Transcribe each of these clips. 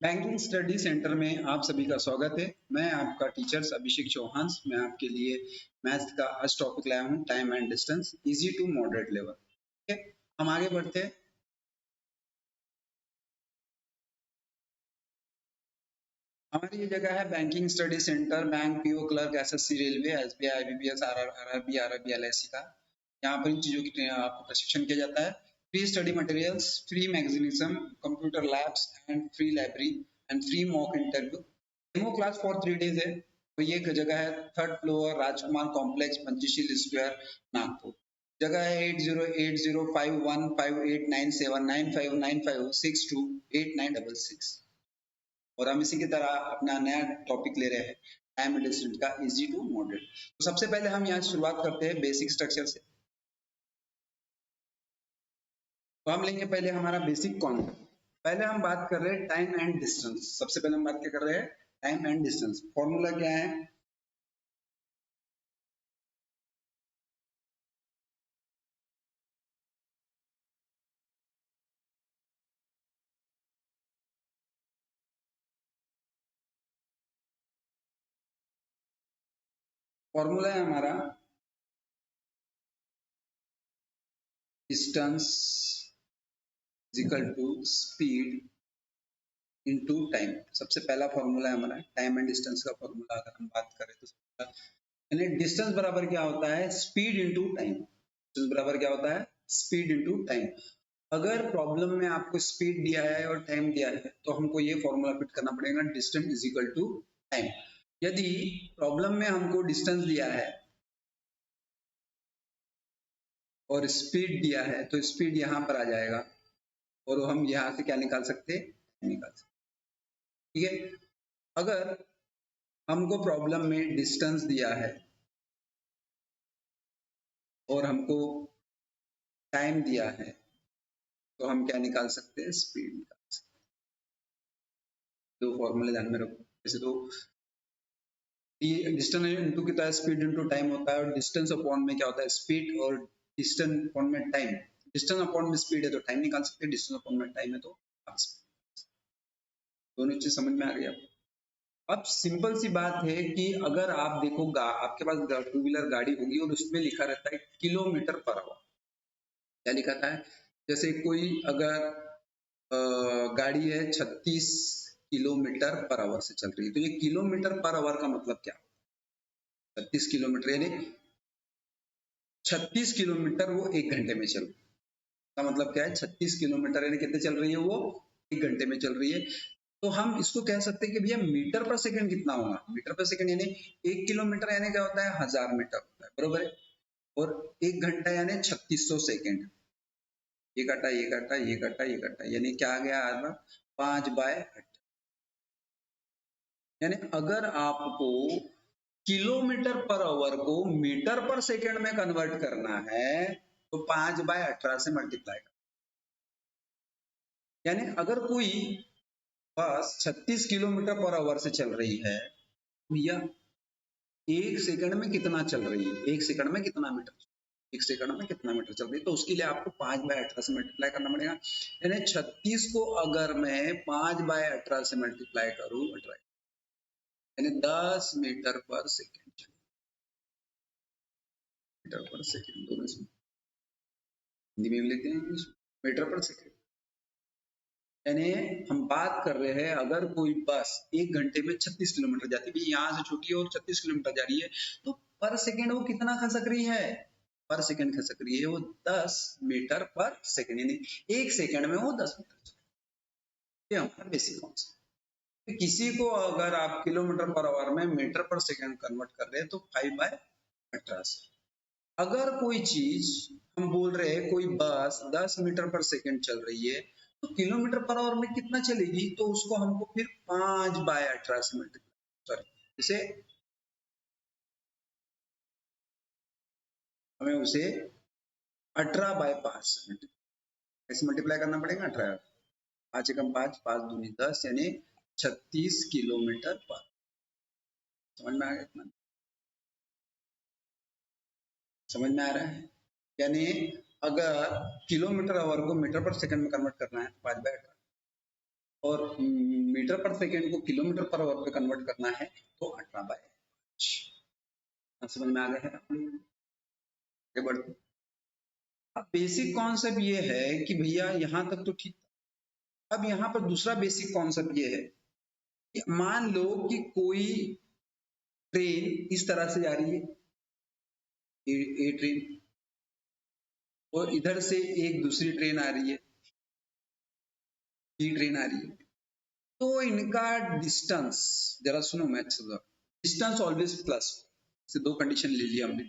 Banking study centre में आप सभी का स्वागत है। मैं आपका टीचर अभिषेक चौहान। मैं आपके लिए मैथ्स का आज टॉपिक लाया हूँ, time and distance, easy to moderate level. ठीक है, हम आगे बढ़ते हैं। हमारी ये जगह है banking study centre, bank, PO clerk, SSC, railway, SBI, IBPS, RRB, RRB, LIC का यहाँ पर इन चीजों की आपको प्रशिक्षण किया जाता है। Free study materials, free magazines, computer labs and free library and free mock interview. Demo class for 3 days है। तो ये एक जगह है, 3rd floor, Rajkumar complex, Panchsheel square, Nagpur. जगह है 80805158979595628966। और हम इसी की तरह अपना नया टॉपिक ले रहे हैं, टाइम एंड डिस्टेंस का, इजी टू मॉडरेट। तो सबसे पहले हम यहाँ शुरुआत करते हैं बेसिक स्ट्रक्चर से। तो हम लेंगे पहले हमारा बेसिक कॉन्सेप्ट। पहले हम बात कर रहे हैं टाइम एंड डिस्टेंस। सबसे पहले हम बात क्या कर रहे हैं, टाइम एंड डिस्टेंस। फॉर्मूला क्या है, फॉर्मूला है हमारा distance is equal to speed into time. सबसे पहला फॉर्मूला है हमारा टाइम एंड डिस्टेंस का फॉर्मूला। अगर हम बात करें तो यानी डिस्टेंस बराबर क्या होता है, स्पीड इनटू टाइम। डिस्टेंस बराबर क्या होता है, स्पीड इनटू टाइम। अगर प्रॉब्लम में आपको स्पीड दिया है और टाइम दिया है तो हमको ये फॉर्मूला फिट करना पड़ेगा, distance is equal to time. यदि प्रॉब्लम में हमको डिस्टेंस दिया है और स्पीड दिया है तो स्पीड यहाँ पर आ जाएगा और हम यहाँ से क्या निकाल सकते हैं, निकाल सकते। ठीक है, अगर हमको प्रॉब्लम में डिस्टेंस दिया है और हमको टाइम दिया है तो हम क्या निकाल सकते हैं, स्पीड निकाल सकते हैं। दो फॉर्मूले ध्यान में रखो। वैसे तो डिस्टेंस इनटू कितना है, स्पीड इनटू टाइम होता है, और डिस्टेंस अपॉन में क्या होता है, स्पीड, और डिस्टेंस अपॉन में टाइम। डिस्टेंस अपॉन में स्पीड है तो टाइम निकाल सकते हैं, डिस्टेंस अपॉन में टाइम है तो दोनों चीज समझ में आ गई आपको। अब सिंपल सी बात है कि अगर आप देखो आपके पास 2 व्हीलर गाड़ी होगी और उसमें लिखा रहता है किलोमीटर पर आवर। क्या लिखा था है, जैसे कोई अगर गाड़ी है 36 किलोमीटर पर आवर से चल रही है, तो ये किलोमीटर पर आवर का मतलब क्या, 36 किलोमीटर यानी 36 किलोमीटर वो 1 घंटे में चल रही है। का मतलब क्या है, 36 किलोमीटर यानी कितने चल रही है वो, 1 घंटे में चल रही है। तो हम इसको कह सकते हैं कि भैया मीटर पर सेकंड कितना होगा, मीटर पर सेकंड यानी 1 किलोमीटर यानी क्या होता है, 1000 मीटर होता है, बरोबर है। और 1 घंटा यानी 3600 सेकंड। ये घटा ये घटा ये घटा ये घटा यानी क्या आ गया आज 5/8। यानी अगर आपको किलोमीटर पर आवर को मीटर पर सेकंड में कन्वर्ट करना है तो 5/18 से मल्टीप्लाई कर। यानी अगर कोई बस 36 किलोमीटर पर आवर से चल रही है, भैया 1 सेकंड में कितना चल रही है, 1 सेकंड में कितना मीटर, 1 सेकंड में कितना मीटर चल रही है, तो उसके लिए आपको 5/18 से मल्टीप्लाई करना पड़ेगा। यानी 36 को अगर मैं 5/18 से मल्टीप्लाई करूं, यानी 10 मीटर पर सेकंड, मीटर पर सेकंड दोनों इसमें हिंदी में भी लेते हैं, इंग्लिश मीटर पर सेकंड। यानी हम बात कर रहे हैं अगर कोई बस 1 घंटे में 36 किलोमीटर जाती है, यहाँ से छुट्टी और 36 किलोमीटर जा रही है, तो पर सेकंड वो कितना खसक रही है, पर सेकंड खसक रही है वो 10 मीटर पर सेकंड, यानी 1 सेकंड में वो 10 मीटर चल। ये हमारा बेसिक कॉन्सेप्ट। किसी को अगर आप किलोमीटर पर आवर में मीटर पर सेकंड कन्वर्ट कर रहे हैं तो 5/18 से। अगर कोई चीज हम बोल रहे हैं कोई बस 10 मीटर पर सेकंड चल रही है तो किलोमीटर पर आवर में कितना चलेगी, तो उसको हमको फिर 5/18 से मल्टीप्लाई, सॉरी, इसे हमें उसे 18/5 से ऐसे मल्टीप्लाई करना पड़ेगा। 18, 5 एकम 5, 5 दूनी 10 यानी 36 किलोमीटर पर। समझ में आ गया इतना, समझ में आ रहा है। यानी अगर किलोमीटर आवर को मीटर पर सेकंड में कन्वर्ट करना है तो 5/18, और मीटर पर सेकेंड को किलोमीटर पर आवर पे कन्वर्ट करना है तो 18/5। समझ में आ गया है आप लोग? आगे बढ़ते। अब बेसिक कॉन्सेप्ट ये है कि भैया यहाँ तक तो ठीक था। अब यहाँ पर दूसरा बेसिक कॉन्सेप्ट ये है कि मान लो कि कोई ट्रेन इस तरह से जा रही है, ए ट्रेन, और इधर से एक दूसरी ट्रेन आ रही है, बी ट्रेन आ रही है। तो इनका डिस्टेंस, जरा सुनो मैं अच्छे से, डिस्टेंस ऑलवेज प्लस। से दो कंडीशन ले लिया हमने।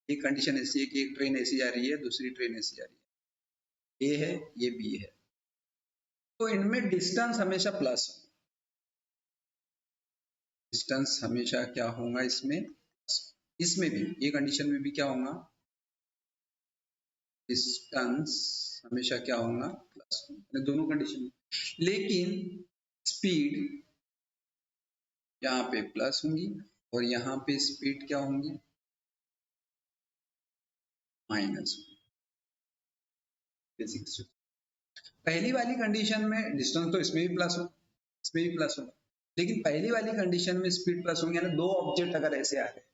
एक कंडीशन ऐसी है कि एक ट्रेन ऐसी जा रही है, दूसरी ट्रेन ऐसी जा रही है, ए है, ये बी है, तो इनमें डिस्टेंस हमेशा प्लस हो। डिस्टेंस हमेशा क्या होगा इसमें, इसमें भी, ये कंडीशन में भी क्या होगा, डिस्टेंस हमेशा क्या होगा, प्लस, दोनों कंडीशन में। लेकिन स्पीड यहाँ पे प्लस होंगी और यहाँ पे स्पीड क्या होंगी, माइनस। बेसिक पहली वाली कंडीशन में डिस्टेंस तो इसमें भी प्लस हो, इसमें भी प्लस होगा, लेकिन पहली वाली कंडीशन में स्पीड प्लस होंगे, यानी दो ऑब्जेक्ट अगर ऐसे आ रहे हैं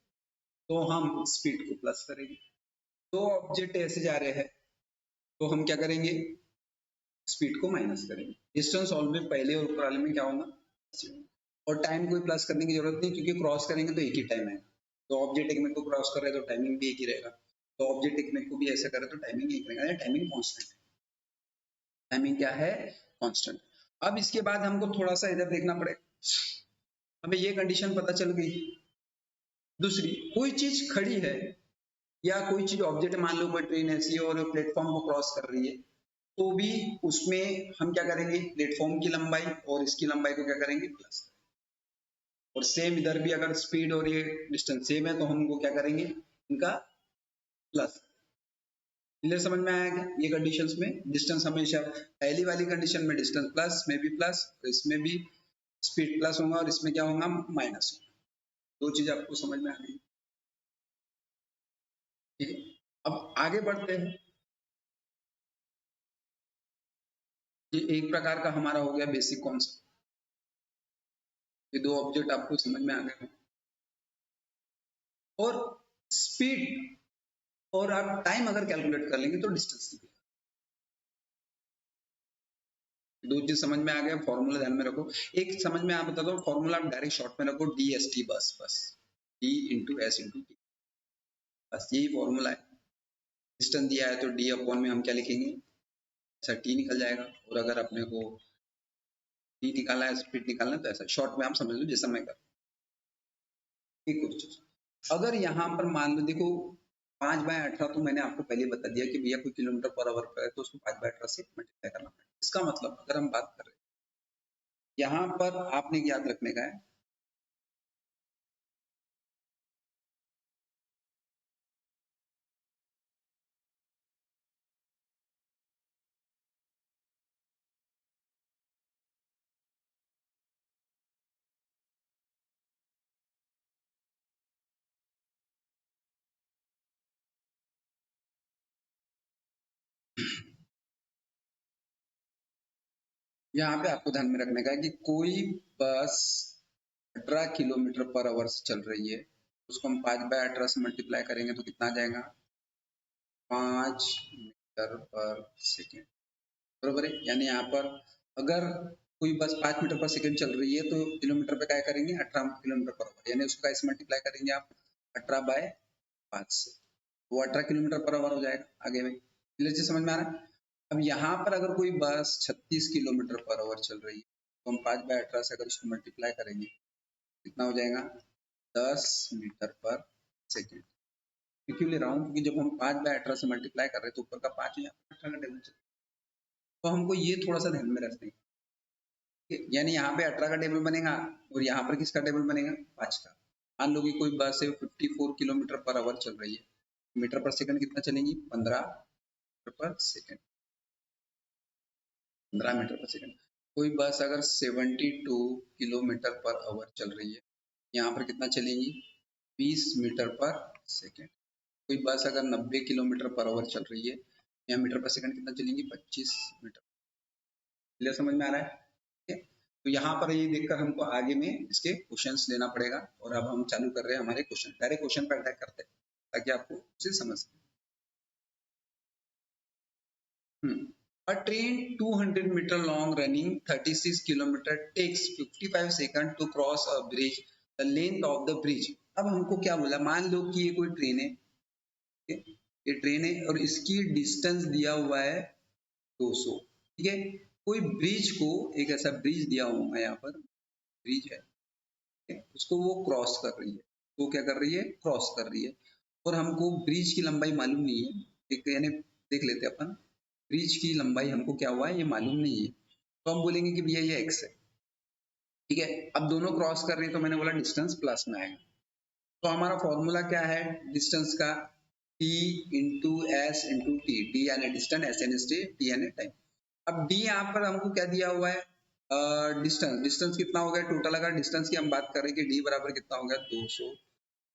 तो हम स्पीड को प्लस करेंगे। दो ऑब्जेक्ट ऐसे जा रहे हैं तो हम क्या करेंगे, स्पीड को माइनस करेंगे। डिस्टेंस ऑलवेज पहले और ऊपर वाले में क्या होगा, और टाइम कोई प्लस करने की जरूरत नहीं, क्योंकि क्रॉस करेंगे तो एक ही टाइम आएगा। तो ऑब्जेक्ट एक में को क्रॉस कर रहे हैं तो टाइमिंग भी एक ही रहेगा, तो ऑब्जेक्ट एक में को भी ऐसा करे तो टाइमिंग एक रहेगा, टाइमिंग कांस्टेंट है। टाइमिंग क्या है, कांस्टेंट। अब इसके बाद हमको थोड़ा सा इधर देखना पड़ेगा। हमें ये कंडीशन पता चल गई। दूसरी, कोई चीज खड़ी है या कोई चीज ऑब्जेक्ट, मान लो कोई ट्रेन ऐसी है और प्लेटफॉर्म को क्रॉस कर रही है, तो भी उसमें हम क्या करेंगे, प्लेटफॉर्म की लंबाई और इसकी लंबाई को क्या करेंगे, प्लस। और सेम इधर भी अगर स्पीड और ये डिस्टेंस सेम है तो हम इनको क्या करेंगे, इनका प्लस। क्लियर, समझ में आया क्या? ये कंडीशंस में डिस्टेंस हमेशा, पहली वाली कंडीशन में डिस्टेंस प्लस, में भी प्लस, तो इसमें भी स्पीड प्लस होगा और इसमें क्या होगा, माइनस होगा। दो चीज आपको समझ में आ गई। ठीक है, अब आगे बढ़ते हैं। ये एक प्रकार का हमारा हो गया बेसिक कॉन्सेप्ट। ये दो ऑब्जेक्ट आपको समझ में आ गए। और स्पीड और आप टाइम अगर कैलकुलेट कर लेंगे तो डिस्टेंस निकलेगा। दो चीज समझ में आ गया, फॉर्मूला ध्यान में रखो। एक समझ में आ बताता हूँ, फॉर्मूला आप डायरेक्ट शॉर्ट में रखो, डी एस टी, बस बस D into S into T, बस यही फॉर्मूला है। डिस्टेंस दिया है तो डी अपॉन में हम क्या लिखेंगे, ऐसा टी निकल जाएगा। और अगर अपने को टी निकालना है, स्पीड निकालना है, तो ऐसा शॉर्ट में आप समझ लो जैसा मैं कर। एक और चीज, अगर यहाँ पर मान लो, देखो 5/18 तो मैंने आपको पहले बता दिया कि भैया कोई किलोमीटर पर आवर पे है तो उसको 5/18 से मल्टीप्लाई करना पड़ेगा। इसका मतलब अगर हम बात कर रहे हैं, यहाँ पर आपने याद रखने का है, यहाँ पे आपको ध्यान में रखने का है कि कोई बस 18 किलोमीटर पर आवर से चल रही है, उसको हम 5/18 से मल्टीप्लाई करेंगे तो कितना आ जाएगा, 5 मीटर पर सेकेंड, बरोबर है। यानी यहाँ पर अगर कोई बस 5 मीटर पर सेकेंड चल रही है तो किलोमीटर पे क्या करेंगे, 18 किलोमीटर पर आवर, यानी उसको कैसे मल्टीप्लाई करेंगे आप, 18/5 से, वो 18 किलोमीटर पर आवर हो जाएगा। आगे में क्लियर से समझ में आ रहा है? अब यहाँ पर अगर कोई बस 36 किलोमीटर पर आवर चल रही है तो हम 5/18 से अगर उसको मल्टीप्लाई करेंगे कितना हो जाएगा, 10 मीटर पर सेकेंड। क्यों ले रहा हूँ, क्योंकि जब हम 5/18 से मल्टीप्लाई कर रहे हैं तो ऊपर का 5 है, 18 का टेबल, तो हमको ये थोड़ा सा ध्यान में रखना है। यानी यहाँ पे 18 का टेबल बनेगा और यहाँ पर किसका टेबल बनेगा, 5 का। मान लो कि कोई बस है 54 किलोमीटर पर आवर चल रही है, मीटर पर सेकंड कितना चलेंगी, 15 मीटर पर सेकंड, 15 मीटर पर सेकंड। कोई बस अगर 72 किलोमीटर पर आवर चल रही है, यहाँ पर कितना चलेंगी, 20 मीटर पर सेकंड। कोई बस अगर 90 किलोमीटर पर आवर चल रही है, यहाँ मीटर पर सेकंड कितना चलेंगी, 25 मीटर। क्लियर, समझ में आ रहा है? तो यहाँ पर ये देखकर हमको आगे में इसके क्वेश्चंस लेना पड़ेगा। और अब हम चालू कर रहे हैं हमारे क्वेश्चन, डायरेक्ट क्वेश्चन पर अटैक करते हैं ताकि आपको उसे समझ। A train 200 meter long running 36 kilometer takes 55 seconds to cross a bridge. The length of the bridge. अब हमको क्या बोला, मान लो कि ये कोई ट्रेन है, ये ट्रेन है और इसकी डिस्टेंस दिया हुआ है 200, ठीक है। कोई ब्रिज को, एक ऐसा ब्रिज दिया हुआ है, यहाँ पर ब्रिज है, उसको वो क्रॉस कर रही है, वो क्या कर रही है, क्रॉस कर रही है। और हमको ब्रिज की लंबाई मालूम नहीं है, एक यानी देख लेते हैं अपन, ब्रिज की लंबाई हमको क्या हुआ है ये मालूम नहीं है, तो हम बोलेंगे कि भैया ये एक्स है, ठीक है। अब दोनों क्रॉस कर रहे हैं तो मैंने बोला डिस्टेंस प्लस में आएगा। तो हमारा फॉर्मूला क्या है डिस्टेंस का, t into S into T, D यानी डिस्टेंस, एस यानी स्टे, टी यानी टाइम। अब d यहाँ पर हमको क्या दिया हुआ है, डिस्टेंस, डिस्टेंस कितना हो गया टोटल, अगर डिस्टेंस की हम बात करें कि d बराबर कितना हो गया 200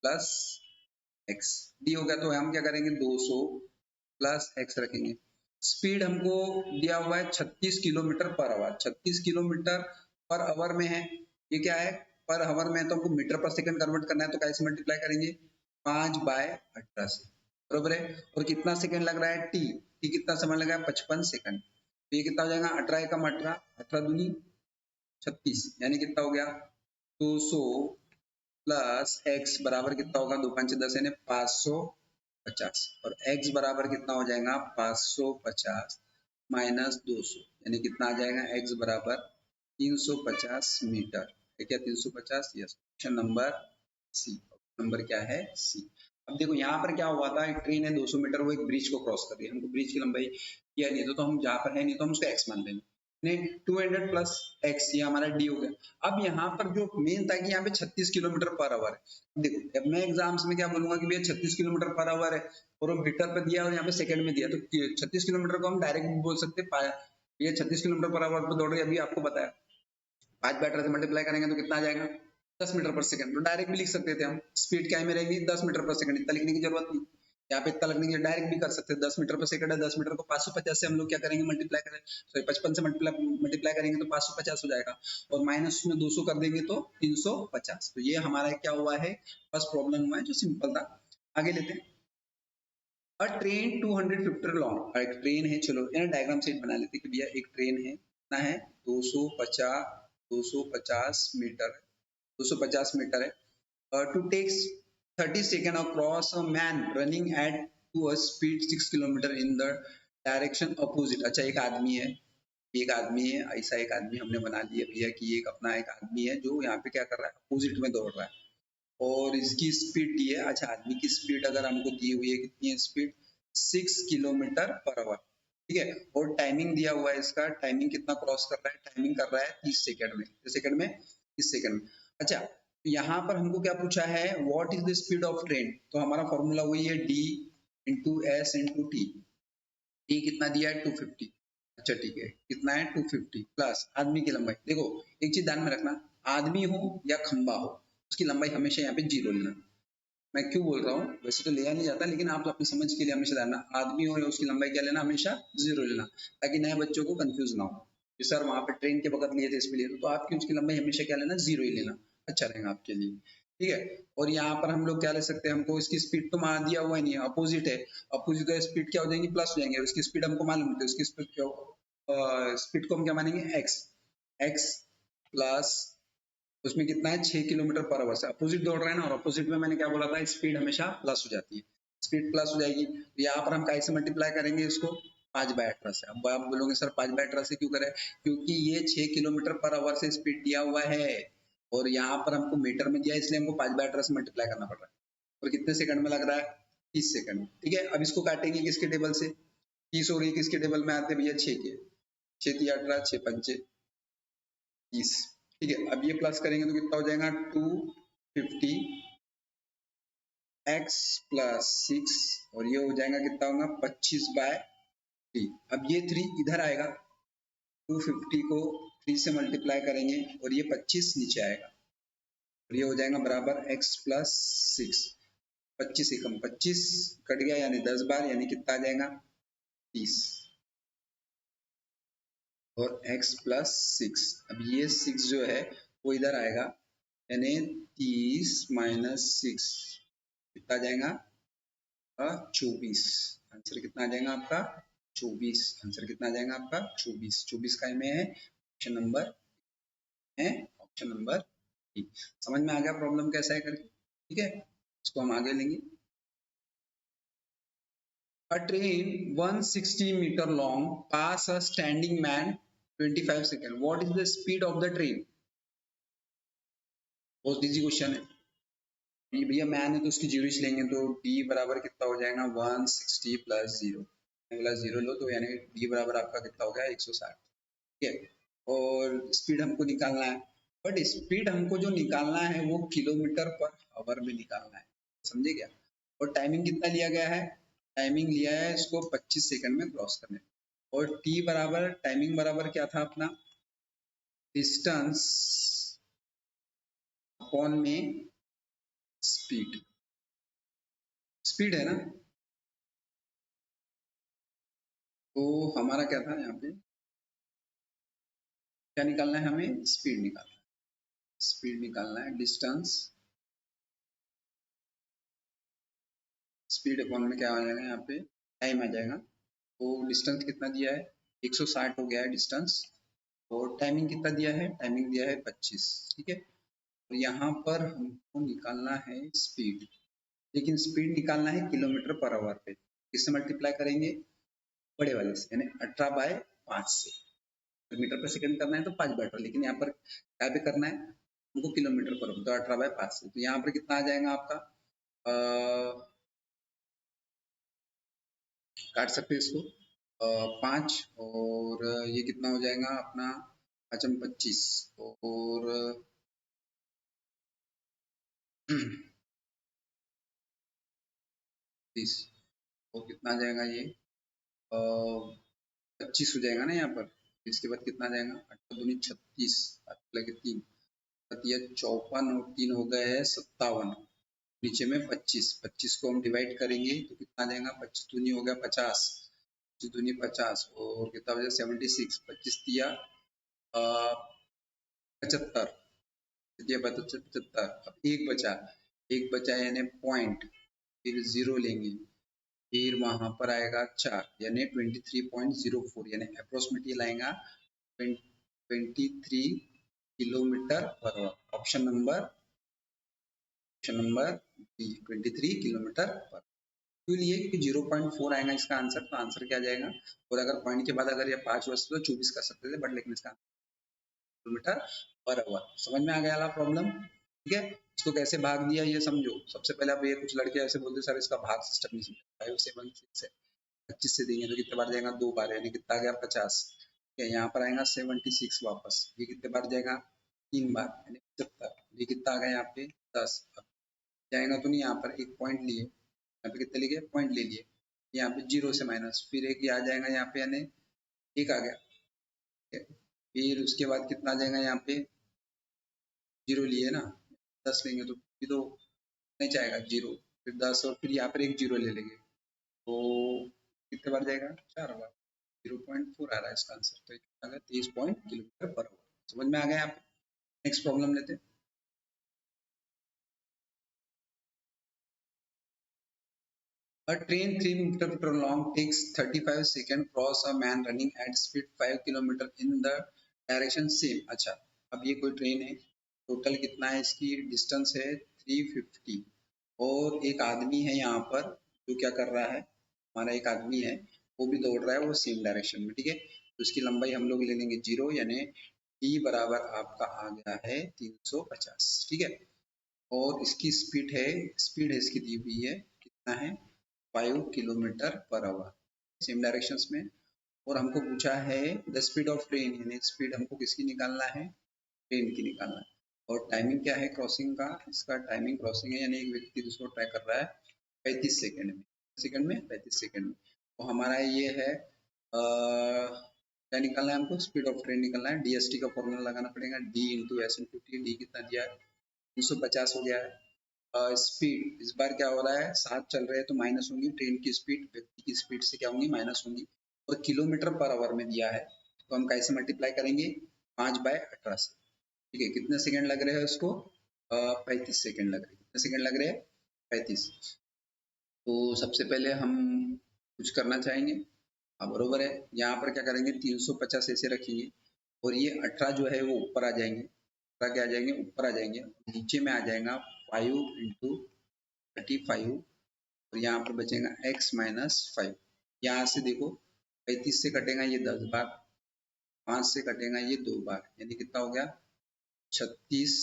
प्लस x, d हो गया तो हम क्या करेंगे 200 प्लस x रखेंगे। स्पीड हमको दिया हुआ है 36 kilometre per our, 36 kilometre per our में है, ये क्या है पर आवर में है, तो हमको मीटर पर सेकंड कन्वर्ट करना है, तो कैसे मल्टीप्लाई करेंगे 5/18 से, बरोबर है। और कितना सेकंड लग रहा है टी कितना समय लगा है 55 सेकंड, तो ये कितना हो जाएगा 18 एकम 18, 18 दूनी 36, यानी कितना हो गया 200 प्लस x बराबर कितना होगा, 2 5 10 यानी 550, और x बराबर कितना हो जाएगा 550 माइनस 200, यानी कितना आ जाएगा x बराबर 350 मीटर, है क्या 350, yes, option number C, number क्या है सी। अब देखो यहाँ पर क्या हुआ था, एक ट्रेन है 200 मीटर, वो एक ब्रिज को क्रॉस कर रही है, हमको ब्रिज की लंबाई किया नहीं तो हम जहाँ पर है नहीं तो हम उसको x मान लेंगे, 200 प्लस x, ये हमारा d हो गया। अब यहाँ पर जो मेन था कि यहाँ पे 36 किलोमीटर पर आवर है, देखो अब मैं एग्जाम्स में क्या बोलूंगा कि भैया 36 किलोमीटर पर आवर है और वो मीटर पे दिया और यहाँ पे सेकंड में दिया, तो 36 किलोमीटर को हम डायरेक्ट बोल सकते हैं, ये 36 किलोमीटर पर आवर पर दौड़ रही है, अभी आपको बताया 5/18 से मल्टीप्लाई करेंगे तो कितना आ जाएगा 10 मीटर पर सेकंड, तो डायरेक्ट भी लिख सकते थे हम, स्पीड क्या में रहेगी 10 मीटर पर सेकंड, इतना लिखने की जरूरत नहीं, यहाँ पे इतना लगने के लिए डायरेक्ट भी कर सकते हैं, 10 मीटर पर सेकंड है, 10 मीटर को 550 से हम लोग क्या करेंगे मल्टीप्लाई करें, सॉरी 55 से मल्टीप्लाई करेंगे तो 550 हो जाएगा, और माइनस में 200 कर देंगे तो 350, तो ये हमारा क्या हुआ है फर्स्ट प्रॉब्लम हुआ है जो सिंपल था। आगे लेते हैं, अ ट्रेन 250 लॉन्ग, एक ट्रेन है, चलो यहाँ डायग्राम सेट बना लेते हैं कि भैया एक ट्रेन है, कितना है 250 मीटर, 250 मीटर है, to takes 30 seconds across a man running at to a speed 6 kilometre in the direction opposite। अच्छा एक आदमी है, एक आदमी है, ऐसा एक आदमी हमने बना लिया भैया कि एक अपना एक आदमी है जो यहाँ पे क्या कर रहा है अपोजिट में दौड़ रहा है, और इसकी स्पीड दी है, अच्छा आदमी की स्पीड अगर हमको दी हुई है, कितनी है स्पीड 6 किलोमीटर पर आवर, ठीक है, और टाइमिंग दिया हुआ है, इसका टाइमिंग कितना क्रॉस कर रहा है, टाइमिंग कर रहा है 30 सेकंड में, 30 सेकंड में। अच्छा यहाँ पर हमको क्या पूछा है what is the speed of train, तो हमारा फॉर्मूला वही है d into S into T, T कितना दिया है 250, अच्छा ठीक है कितना है 250 प्लस आदमी की लंबाई, देखो एक चीज ध्यान में रखना, आदमी हो या खंबा हो उसकी लंबाई हमेशा यहाँ पे 0 लेना, मैं क्यों बोल रहा हूँ वैसे तो लिया नहीं जाता लेकिन आप अपनी समझ के लिए हमेशा जानना, आदमी हो या उसकी लंबाई क्या लेना हमेशा 0 लेना, ताकि नए बच्चों को कंफ्यूज ना हो कि सर वहां पे ट्रेन के वक्त लिए थे इसमें लिए, तो आपकी उसकी लंबाई हमेशा क्या लेना 0 ही लेना, अच्छा रहेगा आपके लिए, ठीक है। और यहाँ पर हम लोग क्या ले सकते हैं, हमको इसकी स्पीड तो मान दिया हुआ ही नहीं है, अपोजिट है, अपोजिट का स्पीड क्या हो जाएंगी प्लस हो जाएंगे, उसकी स्पीड हमको मालूम है, उसकी स्पीड क्या स्पीड को हम क्या मानेंगे एक्स, एक्स प्लस उसमें कितना है 6 किलोमीटर पर आवर से अपोजिट दौड़ रहा है ना, और अपोजिट में मैंने क्या बोला था स्पीड हमेशा प्लस हो जाती है, स्पीड प्लस हो जाएगी, तो यहाँ पर हम कैसे मल्टीप्लाई करेंगे इसको 5/18 से। अब आप बोलोगे सर 5/18 से क्यों करें, क्योंकि ये 6 किलोमीटर पर आवर से स्पीड दिया हुआ है और यहाँ पर हमको मीटर में दिया है, इसलिए हमको 5/18 से मल्टीप्लाई करना पड़ रहा है, और कितने सेकंड में लग रहा है 30 सेकंड, ठीक है। अब इसको काटेंगे किसके टेबल से, 30 और ये किसके टेबल में आते हैं भैया 6 के, 6×3 = 18, 6×5 = 30, ठीक है। अब ये प्लस करेंगे तो कितना हो जाएगा 250 x प्लस 6, और ये हो जाएगा कितना होगा 25/3, अब ये 3 इधर आएगा, 250 को 3 से मल्टीप्लाई करेंगे और ये 25 नीचे आएगा, और ये हो जाएगा बराबर x प्लस 6, 25 एकम 25 कट गया यानी 10 बार, यानी कितना आ जाएगा 30, और x प्लस 6। अब ये 6 जो है वो इधर आएगा, यानी 30 माइनस 6 कितना जाएगा, 24। आंसर कितना आ जाएगा आपका, 24। आंसर कितना आ जाएगा आपका, 24। 24 का में है ऑप्शन नंबर है, ऑप्शन नंबर डी। समझ में आ गया प्रॉब्लम कैसा है करके, ठीक है। इसको हम आगे लेंगे। A train 160 meter long pass a standing man 25 seconds. What is the speed of the train? बहुत इजी क्वेश्चन है। भैया मैन है तो उसकी जीरो लेंगे, तो d बराबर कितना हो जाएगा, 160 प्लस जीरो, प्लस जीरो लो तो यानी d बराबर आपका कितना हो गया, 160। ठीक है। और स्पीड हमको निकालना है, बट स्पीड हमको जो निकालना है वो किलोमीटर पर आवर में निकालना है, समझे क्या। और टाइमिंग कितना लिया गया है, टाइमिंग लिया है इसको 25 सेकंड में क्रॉस करने। और t बराबर, टाइमिंग बराबर क्या था अपना, डिस्टेंस अपॉन में स्पीड। स्पीड है ना, तो हमारा क्या था यहाँ पे, क्या निकालना है हमें, स्पीड निकालना है। स्पीड निकालना है, डिस्टेंस, स्पीड अपॉन में क्या आ जाएगा यहाँ पे, टाइम आ जाएगा। तो डिस्टेंस कितना दिया है, 160 हो गया है डिस्टेंस। और टाइमिंग कितना दिया है, टाइमिंग दिया है 25। ठीक है। और यहाँ पर हमको निकालना है स्पीड, लेकिन स्पीड निकालना है किलोमीटर पर आवर पे। किससे मल्टीप्लाई करेंगे, बड़े वाले से, यानी 18/5 से। मीटर पर सेकंड करना है तो 5 बटा, लेकिन यहाँ पर क्या पे करना है हमको, किलोमीटर पर, तो 18/5 से। तो यहाँ पर कितना आ जाएगा आपका, काट सकते हैं इसको, 5 और ये कितना हो जाएगा अपना, 5×25 और 30, और कितना आ जाएगा ये, 25 हो जाएगा ना यहाँ पर। इसके बाद कितना आ जाएगा, 8 दूनी 36, 8 लगे 3, 54 और 3 हो गए है 57। नीचे में 25, 25 को हम डिवाइड करेंगे तो कितना आ जाएगा, 25 दूनी हो गया 50, 25 दूनी 50 और कितना बचा 76, 25 दिया 75, दिया 75। अब एक बचा, एक बचा यानी पॉइंट, फिर जीरो लेंगे, फिर वहां पर आएगा 4 यानी 23.04, यानी अप्रोक्सीमेटली लाएगा 23 kilometre per hour. Option number B 23 kilometre per. क्यों लिए, क्योंकि 0.4 आएगा इसका आंसर, तो आंसर क्या आ जाएगा। और अगर पॉइंट के बाद अगर ये 5 बचते तो 24 कर सकते थे, बट लेकिन इसका किलोमीटर पर आवर। समझ में आ गया वाला प्रॉब्लम, ठीक है। इसको कैसे भाग दिया ये समझो। सबसे पहले आप ये कुछ लड़के ऐसे बोलते सर इसका भाग सिस्टम नहीं समझ, 5 7 6 है, 25 से देंगे तो कितने बार जाएगा, 2 बार, यानी कितना आ गया 50। ठीक है, यहाँ पर आएगा 76 वापस, ये कितने बार जाएगा, 3 बार, यानी 75। ये कितना आ गया यहाँ पे 10। जाएगा तो नहीं, यहाँ पर एक पॉइंट लिए, यहाँ पे कितने लिए, पॉइंट ले लिए, यहाँ पे 0 से माइनस, फिर एक आ जाएगा यहाँ पे, यानी एक आ गया। फिर उसके बाद कितना आ जाएगा यहाँ पे, 0 लिए ना, 10 लेंगे तो फिर तो नहीं जाएगा 0, फिर 10 और फिर यहाँ पर एक 0 ले लेंगे तो कितने बार जाएगा, 4 बार। 0.4 आ रहा है इसका आंसर, तो कितना आ गया 23 किलोमीटर पर आवर। समझ में आ गया। आप नेक्स्ट प्रॉब्लम लेते हैं। A train 3 meter long takes 35 seconds cross a man running at speed 5 kilometer in the direction same। अच्छा, अब ये कोई ट्रेन है, टोटल कितना है इसकी डिस्टेंस है 350, और एक आदमी है यहाँ पर जो क्या कर रहा है, हमारा एक आदमी है वो भी दौड़ रहा है, वो सेम डायरेक्शन में। ठीक है, तो इसकी लंबाई हम लोग ले लेंगे 0, यानी t बराबर आपका आ गया है 350। ठीक है, और इसकी स्पीड है इसकी दी हुई है, कितना है 5 kilometre per our, same directions में। और हमको पूछा है द स्पीड ऑफ ट्रेन, यानी स्पीड हमको किसकी निकालना है, ट्रेन की निकालना है। और टाइमिंग क्या है क्रॉसिंग का, इसका टाइमिंग क्रॉसिंग है, यानी एक व्यक्ति दूसरो ट्राई कर रहा है 35 सेकंड में, 35 सेकंड में। तो हमारा ये है क्या निकालना है हमको, स्पीड ऑफ ट्रेन निकालना है। DST का फॉर्मूला लगाना पड़ेगा, D इंटू S/50। डी कितना दिया है 350 हो गया है। स्पीड इस बार क्या हो रहा है, 7 चल रहे हैं तो माइनस होंगी, ट्रेन की स्पीड व्यक्ति की स्पीड से क्या होंगी, माइनस होंगी। और किलोमीटर पर आवर में दिया है, तो हम कैसे मल्टीप्लाई करेंगे, 5/18 से। ठीक है, कितने सेकंड लग रहे हैं उसको, 35 सेकंड लग रहे हैं। कितने सेकंड लग रहे हैं, 35। तो सबसे पहले हम कुछ करना चाहेंगे। हाँ बरोबर है, यहाँ पर क्या करेंगे, 350 ऐसे रखेंगे और ये 18 जो है वो ऊपर आ जाएंगे, 18 क्या आ जाएंगे, ऊपर आ जाएंगे। नीचे में आ जाएगा 5 × 35 और यहाँ पर बचेगा x-5। यहाँ से देखो 35 से कटेगा ये 10 बार, 5 से कटेगा ये 2 बार, यानी कितना हो गया 36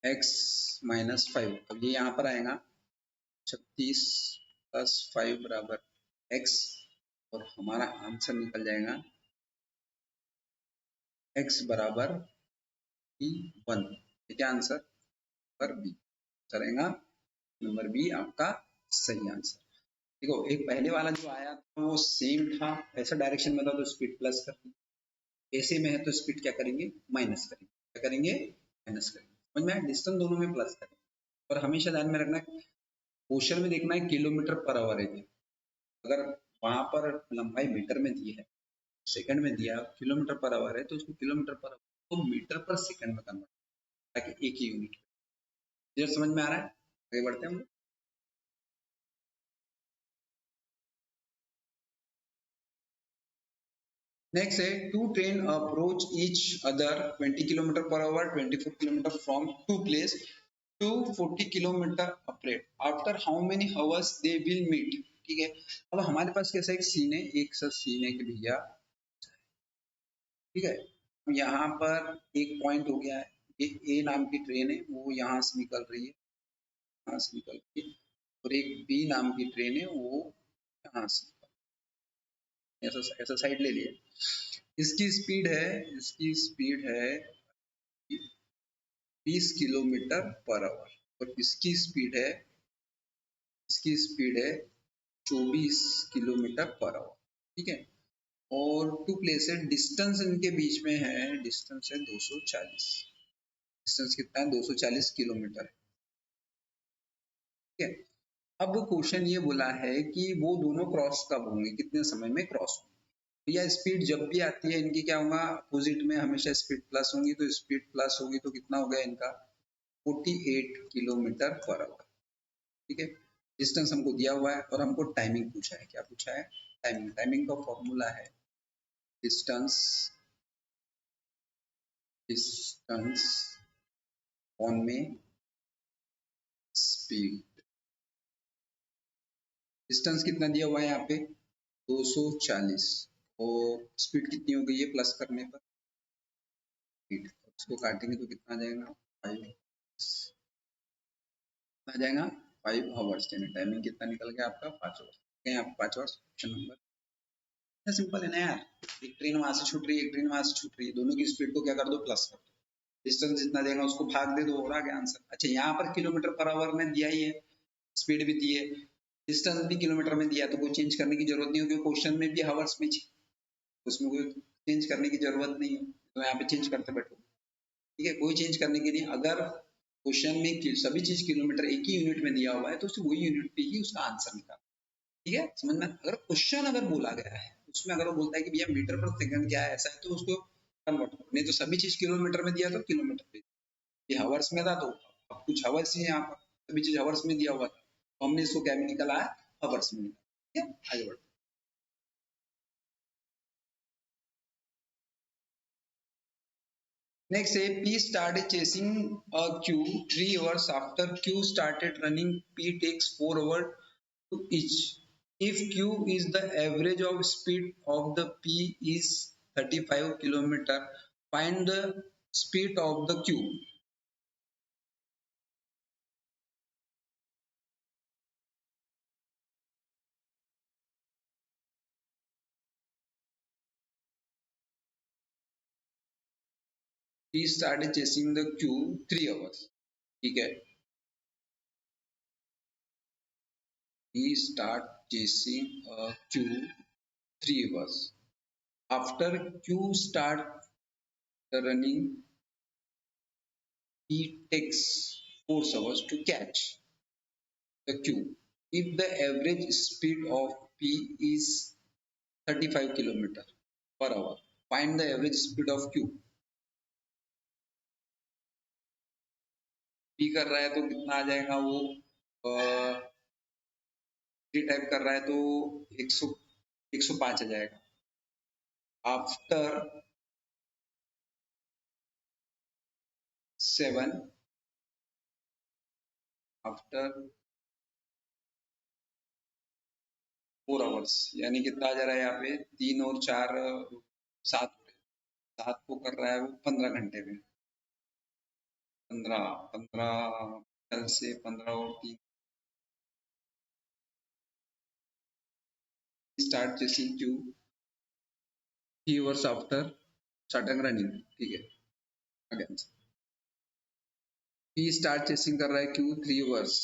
x-5। अब ये यहाँ पर आएगा 36 + 5 = x और हमारा आंसर निकल जाएगा x = B1। क्या आंसर, नंबर बी चलेगा, नंबर बी आपका सही आंसर। देखो एक पहले वाला जो आया था वो सेम था, ऐसा डायरेक्शन में था तो स्पीड प्लस कर दी, ऐसे में है तो स्पीड क्या करेंगे, माइनस करेंगे। क्या करेंगे, माइनस करेंगे। समझ में आया, डिस्टेंस दोनों में प्लस करेंगे। और हमेशा ध्यान में रखना है, क्वेश्चन में देखना है किलोमीटर पर आवर है। अगर वहां पर लंबाई मीटर में दी है, सेकंड में दिया, किलोमीटर पर आवर है तो उसको किलोमीटर पर आवर को मीटर पर सेकंड में कन्वर्ट, ताकि एक ही यूनिट। ये समझ में आ रहा है, आगे बढ़ते हैं हम। नेक्स्ट है, two train approach each other 20 kilometre per hour 24 kilometre from two place to 40 kilometre apart, after how many hours they will meet. ठीक है, अब हमारे पास कैसा एक सीन है, एक सा सीन है कि भैया, ठीक है, यहाँ पर एक पॉइंट हो गया है, ये ए नाम की ट्रेन है वो यहाँ से निकल रही है, यहाँ से निकल रही है, और एक बी नाम की ट्रेन है वो यहाँ से, ऐसा ऐसा साइड ले लिया। इसकी स्पीड है, इसकी स्पीड है 20 किलोमीटर पर आवर और इसकी स्पीड है, इसकी स्पीड है 24 किलोमीटर पर आवर। ठीक है, और टू प्लेसेस, डिस्टेंस इनके बीच में है, डिस्टेंस है 240, डिस्टेंस कितना है, 240 किलोमीटर। ठीक है, अब क्वेश्चन ये बोला है कि वो दोनों क्रॉस कब होंगे, कितने समय में क्रॉस होंगे। तो यह स्पीड जब भी आती है इनकी क्या होगा, अपोजिट में हमेशा स्पीड प्लस होंगी, तो स्पीड प्लस होगी तो कितना हो गया इनका 48 किलोमीटर पर आवर। ठीक है, डिस्टेंस हमको दिया हुआ है और हमको टाइमिंग पूछा है, क्या पूछा है, टाइमिंग। टाइमिंग का फॉर्मूला है डिस्टेंस, डिस्टेंस ऑन में स्पीड। डिस्टेंस कितना दिया हुआ है यहाँ पे 240 और स्पीड कितनी हो गई है प्लस करने पर, स्पीड उसको काटेंगे तो कितना आ जाएगा 5 आ जाएगा 5 आवर्स। यानी टाइमिंग कितना निकल गया आपका 5 आवर्स। यहाँ 5 आवर्स, ऑप्शन नंबर। इतना सिंपल है ना यार, एक ट्रेन वहां से छूट रही है, एक ट्रेन वहां से छूट रही है, दोनों की स्पीड को क्या कर दो, प्लस कर दो, डिस्टेंस जितना देगा उसको भाग दे दो और आ गया आंसर। अच्छा यहाँ पर किलोमीटर पर आवर में दिया ही है, स्पीड भी दी है, डिस्टेंस भी किलोमीटर में दिया, तो कोई चेंज करने की जरूरत नहीं होगी, क्वेश्चन में भी हावर्स में, उसमें कोई चेंज करने की जरूरत नहीं है, तो यहाँ पे चेंज करते बैठो। ठीक है, कोई चेंज करने की नहीं, अगर क्वेश्चन में सभी चीज किलोमीटर एक ही यूनिट में दिया हुआ है तो उसे वही यूनिट पे ही उसका आंसर निकाल। ठीक है, समझ में, अगर क्वेश्चन अगर बोला गया है उसमें अगर वो बोलता है कि भैया मीटर पर सेकंड क्या है, ऐसा है, तो उसको कन्वर्ट करो, नहीं तो सभी चीज किलोमीटर में दिया तो किलोमीटर पे, ये हावर्स में था तो अब कुछ हावर्स ही यहाँ पर सभी चीज हावर्स में दिया हुआ था, तो हमने इसको क्या में निकाला है, हावर्स में निकाला। ठीक है, आगे बढ़ो। Next say P started chasing a Q 3 hours. After Q started running, P takes 4 hours to each. If Q is the average of speed of the P is 35 kilometer, find the speed of the Q. P started chasing the Q 3 hours. ठीक है, P start chasing a Q 3 hours. After Q start running, P takes 4 hours to catch the Q. If the average speed of P is 35 kilometer, per hour. Find the average speed of Q. P कर रहा है तो कितना आ जाएगा वो, three type कर रहा है तो 105 आ जाएगा। आफ्टर 7, आफ्टर 4 आवर्स, यानी कितना आ जा रहा है यहाँ पे, 3 और 4 7, 7 को कर रहा है वो 15 घंटे में। 15 15 कल से 15 और 3 start chasing Q 3 hours after starting running. ठीक है, अगेन ही स्टार्ट चेसिंग कर रहा है क्यू 3 आवर्स।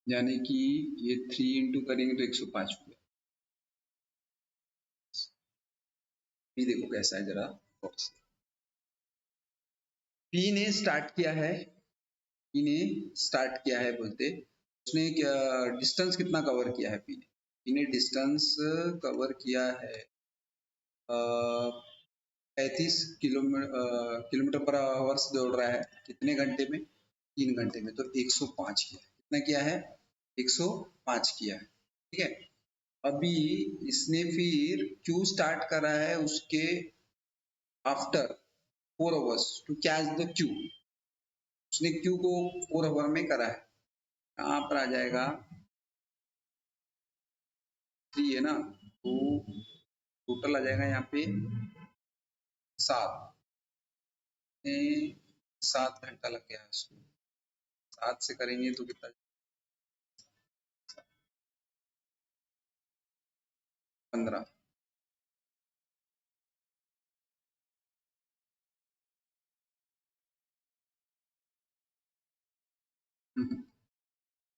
यानी कि ये 3 इंटू करेंगे तो 105 हो गया। ये देखो कैसा है जरा। पी ने स्टार्ट किया है, पी ने स्टार्ट किया है बोलते, उसने डिस्टेंस कितना कवर किया है? पी ने डिस्टेंस कवर किया है 35 किलोमीटर पर आवर से दौड़ रहा है। कितने घंटे में? 3 घंटे में। तो 105 किया है। कितना किया है? 105 किया है। ठीक है, अभी इसने फिर क्यू स्टार्ट करा है उसके after 4 hours to catch the Q. उसने क्यू को 4 आवर में करा है। कहाँ पर आ जाएगा? 3 है ना, तो टोटल आ जाएगा यहाँ पे 7। 7 घंटा लग गया है उसको। 7 से करेंगे तो कितना? 15।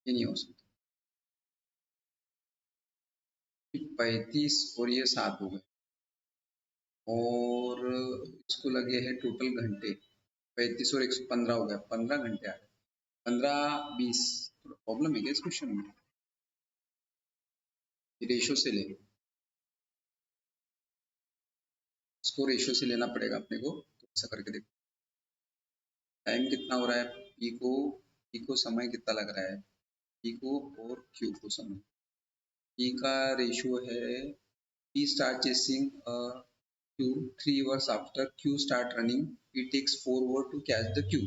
ये नहीं हो सकता। 35 और ये 7 हो गए, और इसको लगे हैं टोटल घंटे। 35 और 115 हो गया, 15 घंटे आ गए। 15 20 प्रॉब्लम है क्या इस क्वेश्चन में? रेशो से ले, इसको रेशो से लेना पड़ेगा अपने को। तो ऐसा करके देखो टाइम कितना हो रहा है, पी को समय कितना लग रहा है, पी को और क्यू को समय। पी का रेशियो है, P start chasing Q 3 hours after Q start running, P takes 4 hour to catch the Q.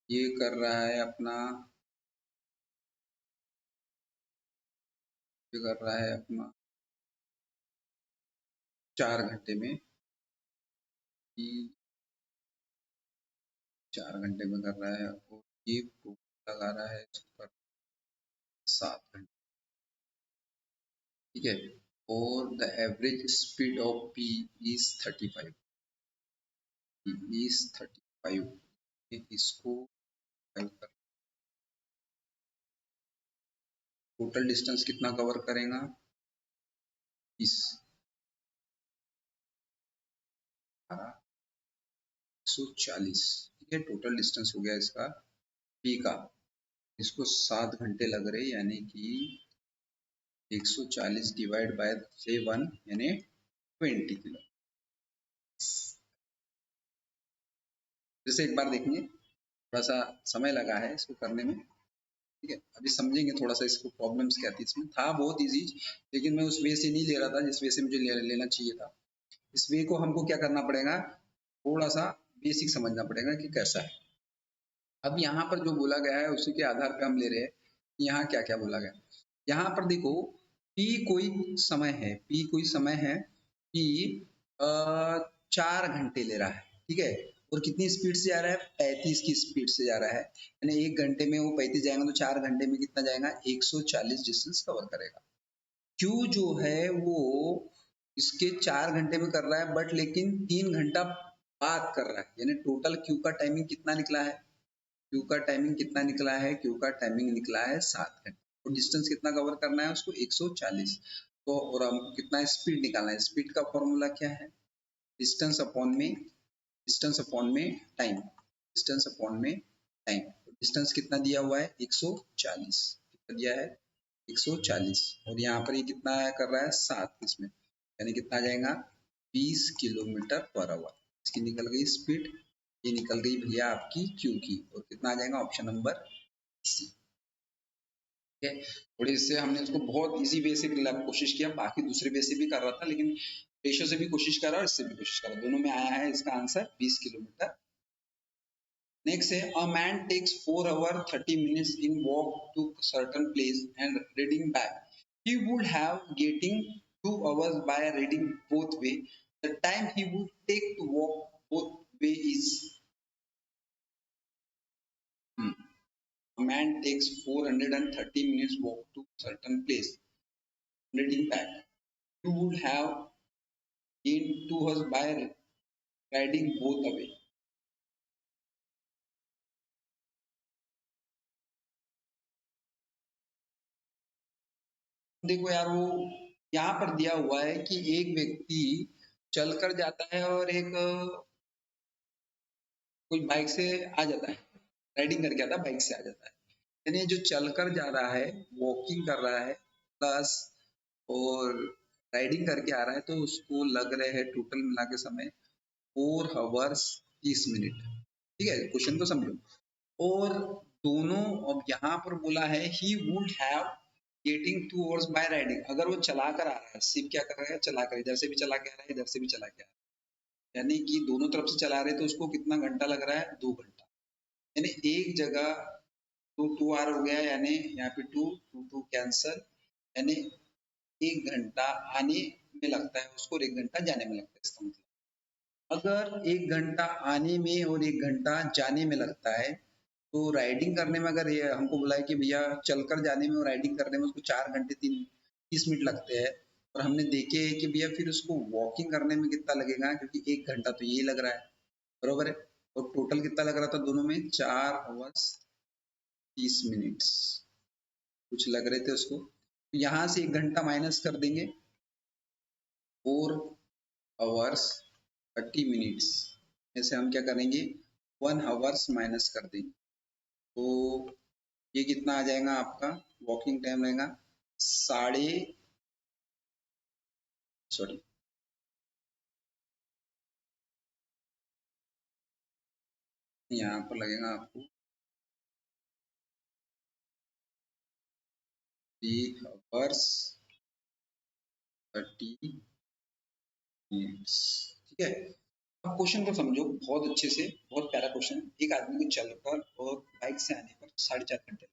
ये कर रहा है अपना, ये कर रहा है अपना 4 घंटे में, 4 घंटे में कर रहा है, और ये लगा रहा है 7 घंटे। ठीक है, और the average speed of P is 35, is 35। इसको टोटल डिस्टेंस कितना कवर करेगा? इस 140। ठीक है, टोटल डिस्टेंस हो गया इसका पी का। इसको 7 घंटे लग रहे, यानी कि 140 डिवाइड बाय 7 यानी 20 किलो। जैसे एक बार देखेंगे, थोड़ा सा समय लगा है इसको करने में। ठीक है, अभी समझेंगे थोड़ा सा इसको, प्रॉब्लम्स क्या थी इसमें। था बहुत इजी, लेकिन मैं उस वे से नहीं ले रहा था जिस वे से मुझे लेना चाहिए था। इस वे को हमको क्या करना पड़ेगा, थोड़ा सा बेसिक समझना पड़ेगा कि कैसा है। अब यहाँ पर जो बोला गया है उसी के आधार पे हम ले रहे हैं यहाँ क्या क्या बोला गया। यहाँ पर देखो, P कोई समय है, P कोई समय है, P 4 घंटे ले रहा है। ठीक है, और कितनी स्पीड से जा रहा है, 35 की स्पीड से जा रहा है, यानी 1 घंटे में वो 35 जाएगा तो 4 घंटे में कितना जाएगा, 140 डिस्टेंस कवर करेगा। क्यू जो है वो इसके 4 घंटे में कर रहा है, बट लेकिन 3 घंटा बाद कर रहा है, यानी टोटल क्यू का टाइमिंग कितना निकला है, क्यू का टाइमिंग कितना निकला है, क्यू का टाइमिंग निकला है 7 घंटे। और डिस्टेंस कितना कवर करना है उसको, 140। तो और हमको कितना स्पीड निकालना है, स्पीड का फॉर्मूला क्या है, डिस्टेंस अपॉन में, डिस्टेंस अपॉन में टाइम, डिस्टेंस अपॉन में टाइम। डिस्टेंस कितना दिया हुआ है, 140, कितना दिया है, 140, और यहाँ पर ये कितना कर रहा है, 7 इसमें, यानी कितना आ जाएगा, 20 किलोमीटर पर आवर। इसकी निकल गई स्पीड, ये निकल गई भैया आपकी क्यू की, और कितना आ जाएगा, ऑप्शन नंबर सी। ठीक है, थोड़ी इससे हमने इसको बहुत इजी वे से कोशिश किया, बाकी दूसरे वे से भी कर रहा था, लेकिन रेशो से भी कोशिश कर रहा और इससे भी कोशिश कर रहा, दोनों में आया है इसका आंसर 20 किलोमीटर। नेक्स्ट है, a man takes 4 hours 30 minutes in walk to certain place and reading back. He would have getting 2 hours by reading both way. The time he would take to walk both way is a man takes 430 minutes walk to certain place, reading back. You would have gained 2 hours by riding both away. देखो यार, वो यहाँ पर दिया हुआ है कि एक व्यक्ति चलकर जाता है और एक कोई बाइक से आ जाता है, राइडिंग करके आता है, बाइक से आ जाता है, यानी जो चलकर जा रहा है, वॉकिंग कर रहा है प्लस और राइडिंग करके आ रहा है, तो उसको लग रहे हैं टोटल मिला के समय 4 hours 30 मिनट। ठीक है, क्वेश्चन को समझो। और दोनों, अब यहाँ पर बोला है he would have getting 2 hours by riding, अगर वो चला कर आ रहा है, सिर्फ क्या कर रहा है, चला कर, इधर से भी चला के आ रहा है, इधर से भी चला के आ रहा है, यानी कि दोनों तरफ से चला रहे, तो उसको कितना घंटा लग रहा है, 2 घंटा, यानी एक जगह 2 आर हो गया, यानी यहाँ पे 2 कैंसल, यानी 1 घंटा आने में लगता है उसको और 1 घंटा जाने में लगता है। इसका मतलब अगर 1 घंटा आने में और 1 घंटा जाने में लगता है, तो राइडिंग करने में अगर ये हमको बोला है कि भैया चलकर जाने में और राइडिंग करने में उसको 4 घंटे 30 मिनट लगते हैं, और हमने देखे है कि भैया फिर उसको वॉकिंग करने में कितना लगेगा, क्योंकि 1 घंटा तो यही लग रहा है, बरोबर है, और टोटल कितना लग रहा था दोनों में, 4 hours 30 मिनट्स कुछ लग रहे थे उसको, तो यहाँ से 1 घंटा माइनस कर देंगे, 4 hours 30 मिनट्स में से हम क्या करेंगे, 1 hours माइनस कर देंगे, तो ये कितना आ जाएगा आपका, वॉकिंग टाइम रहेगा यहाँ पर लगेगा आपको 3 hours 30 मिनट्स। ठीक है, अब क्वेश्चन को समझो बहुत अच्छे से, बहुत प्यारा क्वेश्चन। एक आदमी को चलकर और बाइक से आने पर 4.5 घंटे,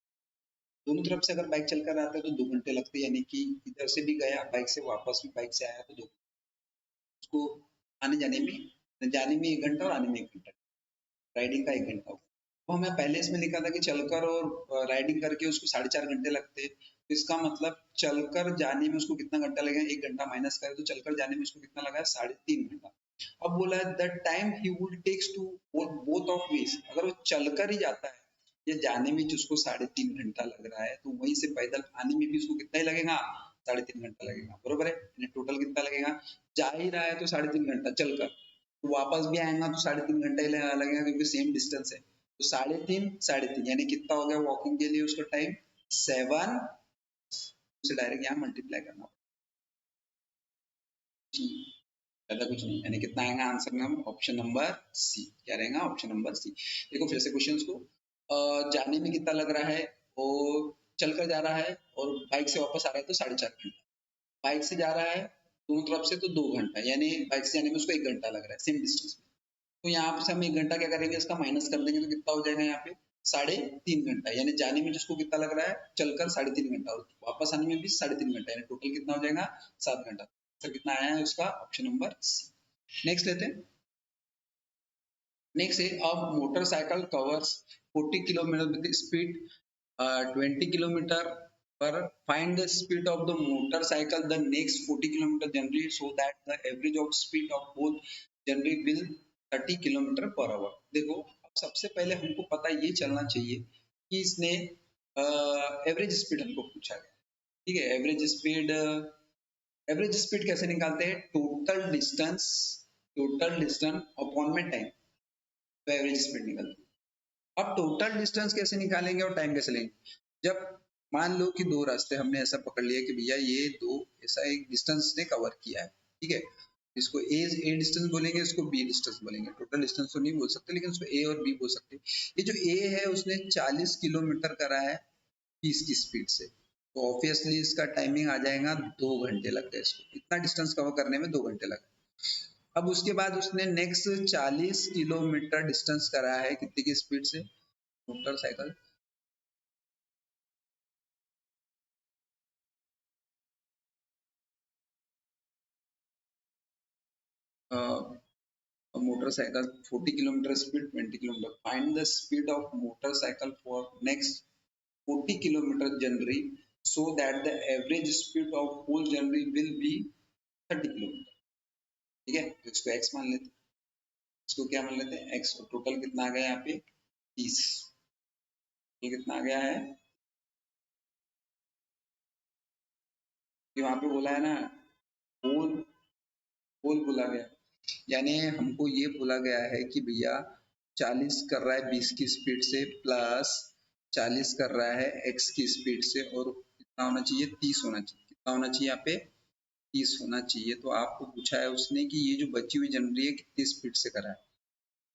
दोनों तरफ से अगर बाइक चलकर आता है तो 2 घंटे लगते हैं, यानी कि इधर से भी गया बाइक से, वापस भी बाइक से आया तो 2, उसको आने जाने में 1 घंटा और आने में 1 घंटा, राइडिंग का 1 घंटा होगा। तो हमें पहले इसमें लिखा था कि चलकर और राइडिंग करके उसको 4.5 घंटे लगते हैं, तो इसका मतलब चलकर जाने में उसको कितना घंटा लगेगा, 1 घंटा माइनस करें तो चलकर जाने में उसको कितना लगा है, 3.5 घंटा। अब बोला है the time he would takes to both of ways, अगर वो चलकर ही जाता है, ये जाने में जिसको 3.5 घंटा लग रहा है, तो वहीं से पैदल आने में भी उसको कितना ही लगेगा, 3.5 घंटा लगेगा, बरोबर है, टोटल कितना लगेगा, जा ही रहा है तो 3.5 घंटा चलकर, तो वापस भी आएगा तो 3.5 घंटे ही लगेगा, क्योंकि सेम डिस्टेंस है, तो 3.5 यानी कितना हो गया वॉकिंग के लिए उसका टाइम, 7 से डायरेक्ट यहाँ मल्टीप्लाई करना, ज्यादा कुछ नहीं, यानी कितना आएगा आंसर में, ऑप्शन नंबर सी, क्या रहेगा, ऑप्शन नंबर सी। देखो फिर से क्वेश्चंस को, जाने में कितना लग रहा है, वो चलकर जा रहा है और बाइक से वापस आ रहा है तो 4.5 घंटा, बाइक से जा रहा है दोनों तरफ से तो 2 घंटा, यानी बाइक से जाने में उसको 1 घंटा लग रहा है सेम डिस्टेंस में, तो यहाँ से हम 1 घंटा क्या करेंगे, इसका माइनस कर देंगे, तो कितना हो जाएगा यहाँ पे 3.5 घंटा, यानी जाने में जिसको कितना लग रहा है, चलकर 3.5 घंटा, और वापस आने में भी 3.5 घंटा, यानी टोटल कितना हो जाएगा, 7 घंटा। सर कितना आया है उसका, ऑप्शन नंबर सी। नेक्स्ट लेते हैं, नेक्स्ट है अब motorcycle covers 40 kilometre with speed 20 kilometre per find the speed of the motorcycle the next 40 kilometer generally so that the average of speed of both generally will 30 kilometre per our. देखो अब सबसे पहले हमको पता ये चलना चाहिए कि इसने एवरेज स्पीड हमको पूछा है, ठीक है। एवरेज स्पीड कैसे निकालते हैं, टोटल डिस्टेंस अपॉन में टाइम, तो एवरेज स्पीड निकलती है। अब टोटल डिस्टेंस कैसे निकालेंगे और टाइम कैसे लेंगे, जब मान लो कि दो रास्ते हमने ऐसा पकड़ लिया कि भैया ये दो ऐसा एक डिस्टेंस ने कवर किया है, ठीक है। इसको ए डिस्टेंस बोलेंगे, इसको बी डिस्टेंस बोलेंगे। टोटल डिस्टेंस तो नहीं बोल सकते लेकिन उसको ए और बी बोल सकते हैं। ये जो ए है उसने 40 किलोमीटर करा है 30 की स्पीड से, तो ऑब्वियसली इसका टाइमिंग आ जाएगा 2 घंटे लग गए इसको, इतना डिस्टेंस कवर करने में 2 घंटे लगे। अब उसके बाद उसने नेक्स्ट 40 किलोमीटर डिस्टेंस करा है कितनी की स्पीड से, motorcycle motorcycle 40 kilometer speed 20 kilometer, find the speed of motorcycle for next 40 kilometer journey so that the average speed of whole journey will be 30 kilometre, ठीक है। तो इसको x मान लेते हैं, इसको क्या मान लेते हैं x, और टोटल कितना आ गया यहाँ पे 30, ये कितना आ गया है, ये वहां पे बोला है ना होल, होल बोला गया, यानी हमको ये बोला गया है कि भैया 40 कर रहा है 20 की स्पीड से प्लस 40 कर रहा है x की स्पीड से, और कितना होना चाहिए 30 होना चाहिए, कितना होना चाहिए यहाँ पे 30 होना चाहिए। तो आपको पूछा है उसने कि ये जो बची हुई जनरी है कितनी स्पीड से करा है,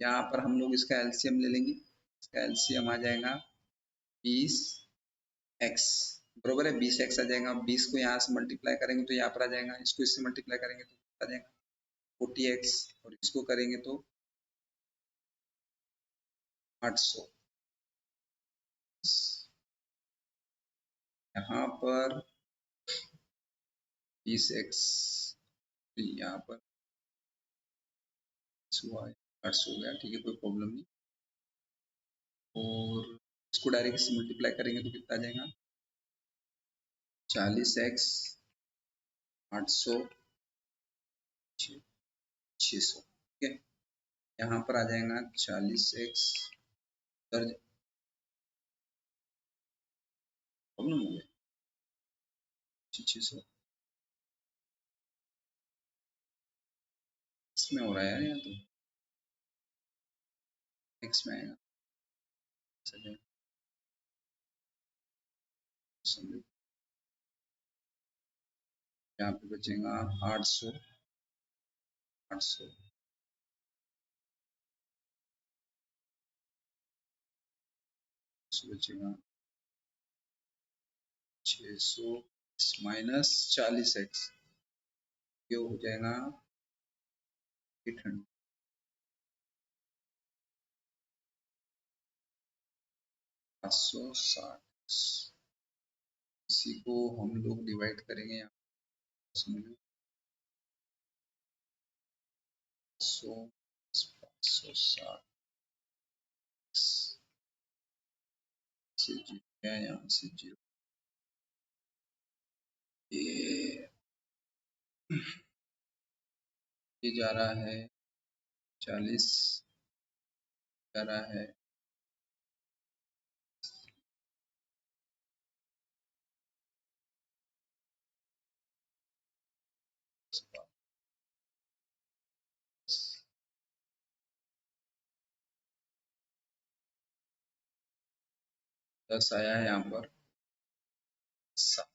यहाँ पर हम लोग इसका एलसीएम ले लेंगे, इसका एलसीएम आ जाएगा 20x, बरोबर है 20x आ जाएगा। 20 को यहाँ से मल्टीप्लाई करेंगे तो यहाँ पर आ जाएगा, इसको इससे मल्टीप्लाई करेंगे तो आ जाएगा 40x, और इसको करेंगे तो 800। यहाँ पर 20x, यहाँ पर 800 हो गया, ठीक है कोई प्रॉब्लम नहीं। और इसको डायरेक्ट से मल्टीप्लाई करेंगे तो कितना आ जाएगा 40x 800 600, ठीक है। यहाँ पर आ जाएगा 40x, प्रॉब्लम हो गया 600, इसमें हो रहा है यार, यहाँ तो x में आएगा, यहाँ पे बचेगा 800 800 बचेगा 600 माइनस 40x, ये हो जाएगा 800, 560। इसी को हम लोग डिवाइड करेंगे यहाँ, समझो 560 से जीरो है, यहाँ से जीरो, ये जा रहा है 40, जा रहा है 10 आया है यहाँ पर 7,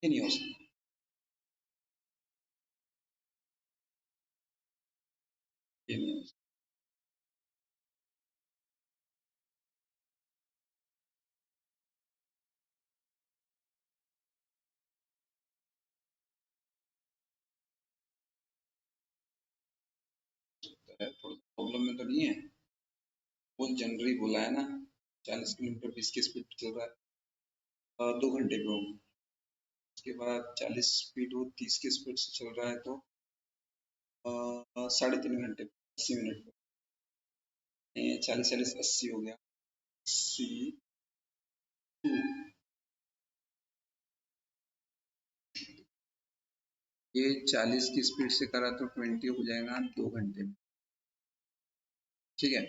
ये नहीं हो सकता, ये नहीं हो सकता। थोड़ा प्रॉब्लम में तो नहीं है, वो जनरली बोला है ना 40 किलोमीटर 20 की स्पीड चल रहा है 2 घंटे पे होगा, उसके बाद 40 स्पीड वो 30 की स्पीड से चल रहा है तो 3.5 घंटे, 80 मिनट 40 40 80 हो गया 80 ये 40 की स्पीड से करा तो 20 हो जाएगा 2 घंटे में, ठीक है।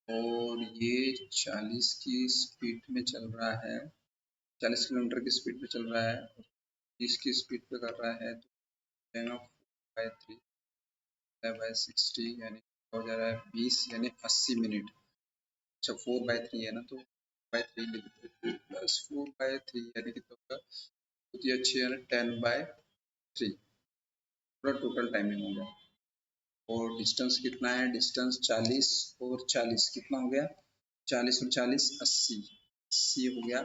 और ये 40 की स्पीड में चल रहा है, 40 किलोमीटर की स्पीड पे चल रहा है और 30 की स्पीड पे कर रहा है, तो 4/3/60 यानी हो जा रहा है 20 यानी 80 मिनट। अच्छा 4/3 है ना, तो 4/3 लिख देते प्लस 4/3 यानी कितना होगा, बहुत ही अच्छी है ना 10/3 पूरा टोटल टाइमिंग हो गया। और डिस्टेंस कितना है, डिस्टेंस 40 और 40 कितना हो गया, 40 और 40 80 80 हो गया।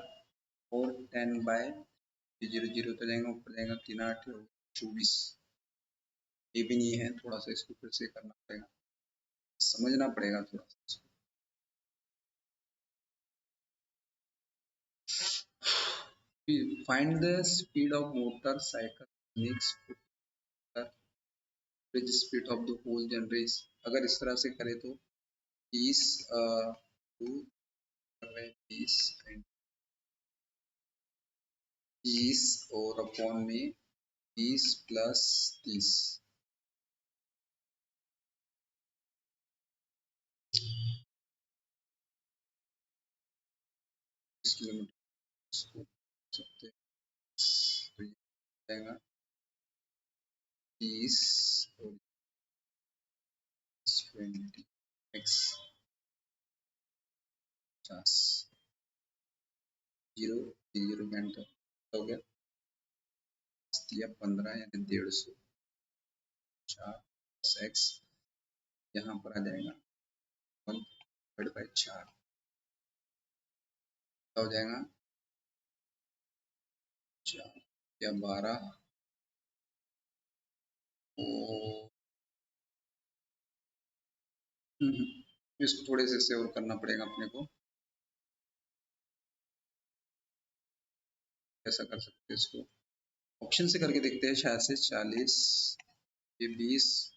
और 10/0 तो जाएगा ऊपर जाएगा 3 8 24, ये भी नहीं है, थोड़ा सा इसको फिर से करना पड़ेगा, समझना पड़ेगा थोड़ा सा इसको। Find the speed of motorcycle next average speed of the whole generation. अगर इस तरह से करें तो 30 30 और अपॉन में 30 प्लस 30 किलोमीटर सकते, तो ये जाएगा 30 और 20 x 50 जीरो 0 घंटा हो गया, दिया 15 यानी 150 4 x यहाँ पर आ जाएगा 1/4 हो जाएगा 4 या 12 और इसको थोड़े से और करना पड़ेगा अपने को, ऐसा कर सकते हैं इसको, ऑप्शन से करके देखते हैं, शायद से 40 ये 20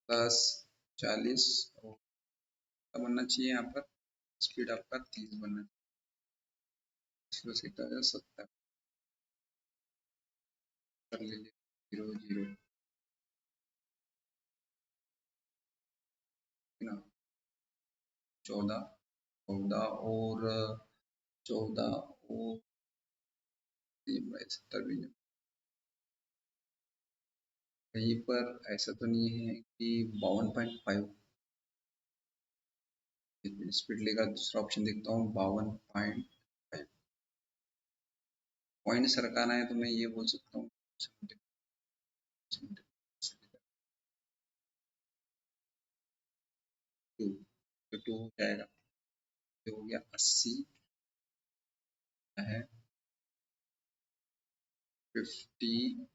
प्लस 40 और बनना चाहिए यहाँ पर स्पीड आपका 30 बनना चाहिए, 70 कर लीजिए 0 0 ना 14 14 और 14 और 3/70 भी कहीं पर ऐसा तो नहीं है कि 52.5 स्पीड लेगा, दूसरा ऑप्शन देखता हूँ 52.5 पॉइंट सरकाना है तो मैं ये बोल सकता हूँ 2 तो 2 हो जाएगा, ये हो गया 80 है 50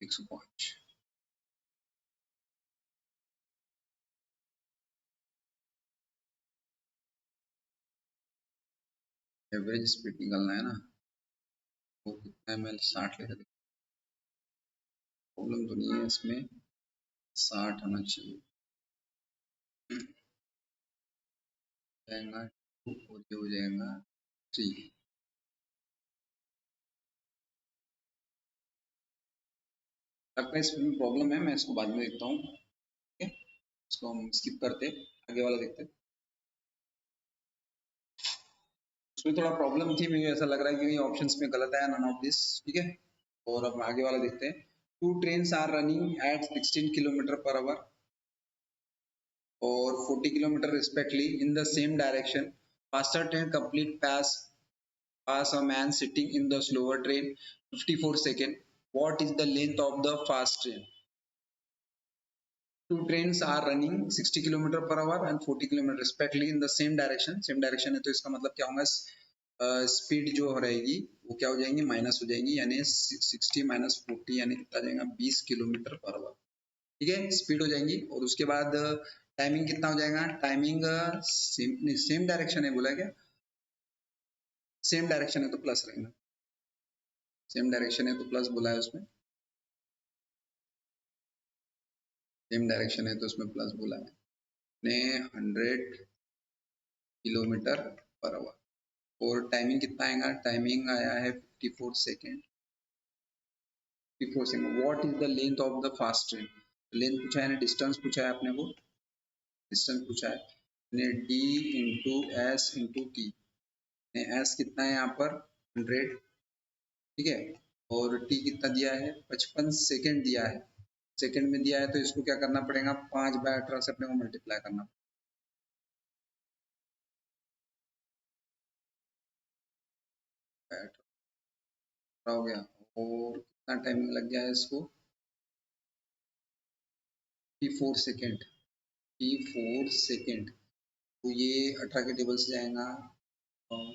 105 एवरेज स्पीड निकालना है ना, वो कितना है, मैं 60 लेकर, प्रॉब्लम तो नहीं है इसमें, 60 आना चाहिए जाएगा 2 और ये हो जाएगा 3। लगता है इसमें प्रॉब्लम है, मैं इसको बाद में देखता हूँ, ठीक है इसको हम स्किप करते आगे वाला देखते। उसमें थोड़ा प्रॉब्लम थी, मुझे ऐसा लग रहा है कि ऑप्शंस में गलत आया नन ऑफ दिस, ठीक है। और अब आगे वाला देखते हैं, 2 trains are running at 16 kilometre per hour और 40 kilometer respectively in the same direction. Faster train complete pass a man sitting in the slower train 54 seconds. What is the length of the fast train? Two trains are running 60 kilometer per hour and 40 kilometer respectively in the same direction. Same direction है तो इसका मतलब क्या होगा, speed जो रहेगी वो क्या हो जाएंगी, माइनस हो जाएंगी, यानी 60 माइनस 40 यानी कितना जाएगा 20 किलोमीटर पर आवर, ठीक है स्पीड हो जाएंगी। और उसके बाद टाइमिंग कितना हो जाएगा, टाइमिंग सेम डायरेक्शन है बोला क्या, सेम डायरेक्शन है तो प्लस रहेगा, सेम डायरेक्शन है तो प्लस बोला है उसमें, सेम डायरेक्शन है तो उसमें प्लस बोला है ने 100 किलोमीटर पर आवर। और टाइमिंग कितना आएगा, टाइमिंग आया है 54 second. 54 second. What is the length of the fast train, length पूछा है ना, डिस्टेंस पूछा है अपने को, डिस्टेंस पूछा है D into S into T. S कितना है यहाँ पर 100, ठीक है, और टी कितना दिया है 55 सेकेंड दिया है, सेकेंड में दिया है तो इसको क्या करना पड़ेगा 5/18 से अपने को मल्टीप्लाई करना पड़ेगा, हो गया। और कितना टाइमिंग लग गया है इसको 54 सेकेंड, 54 सेकेंड। तो ये 18 के टेबल से जाएगा और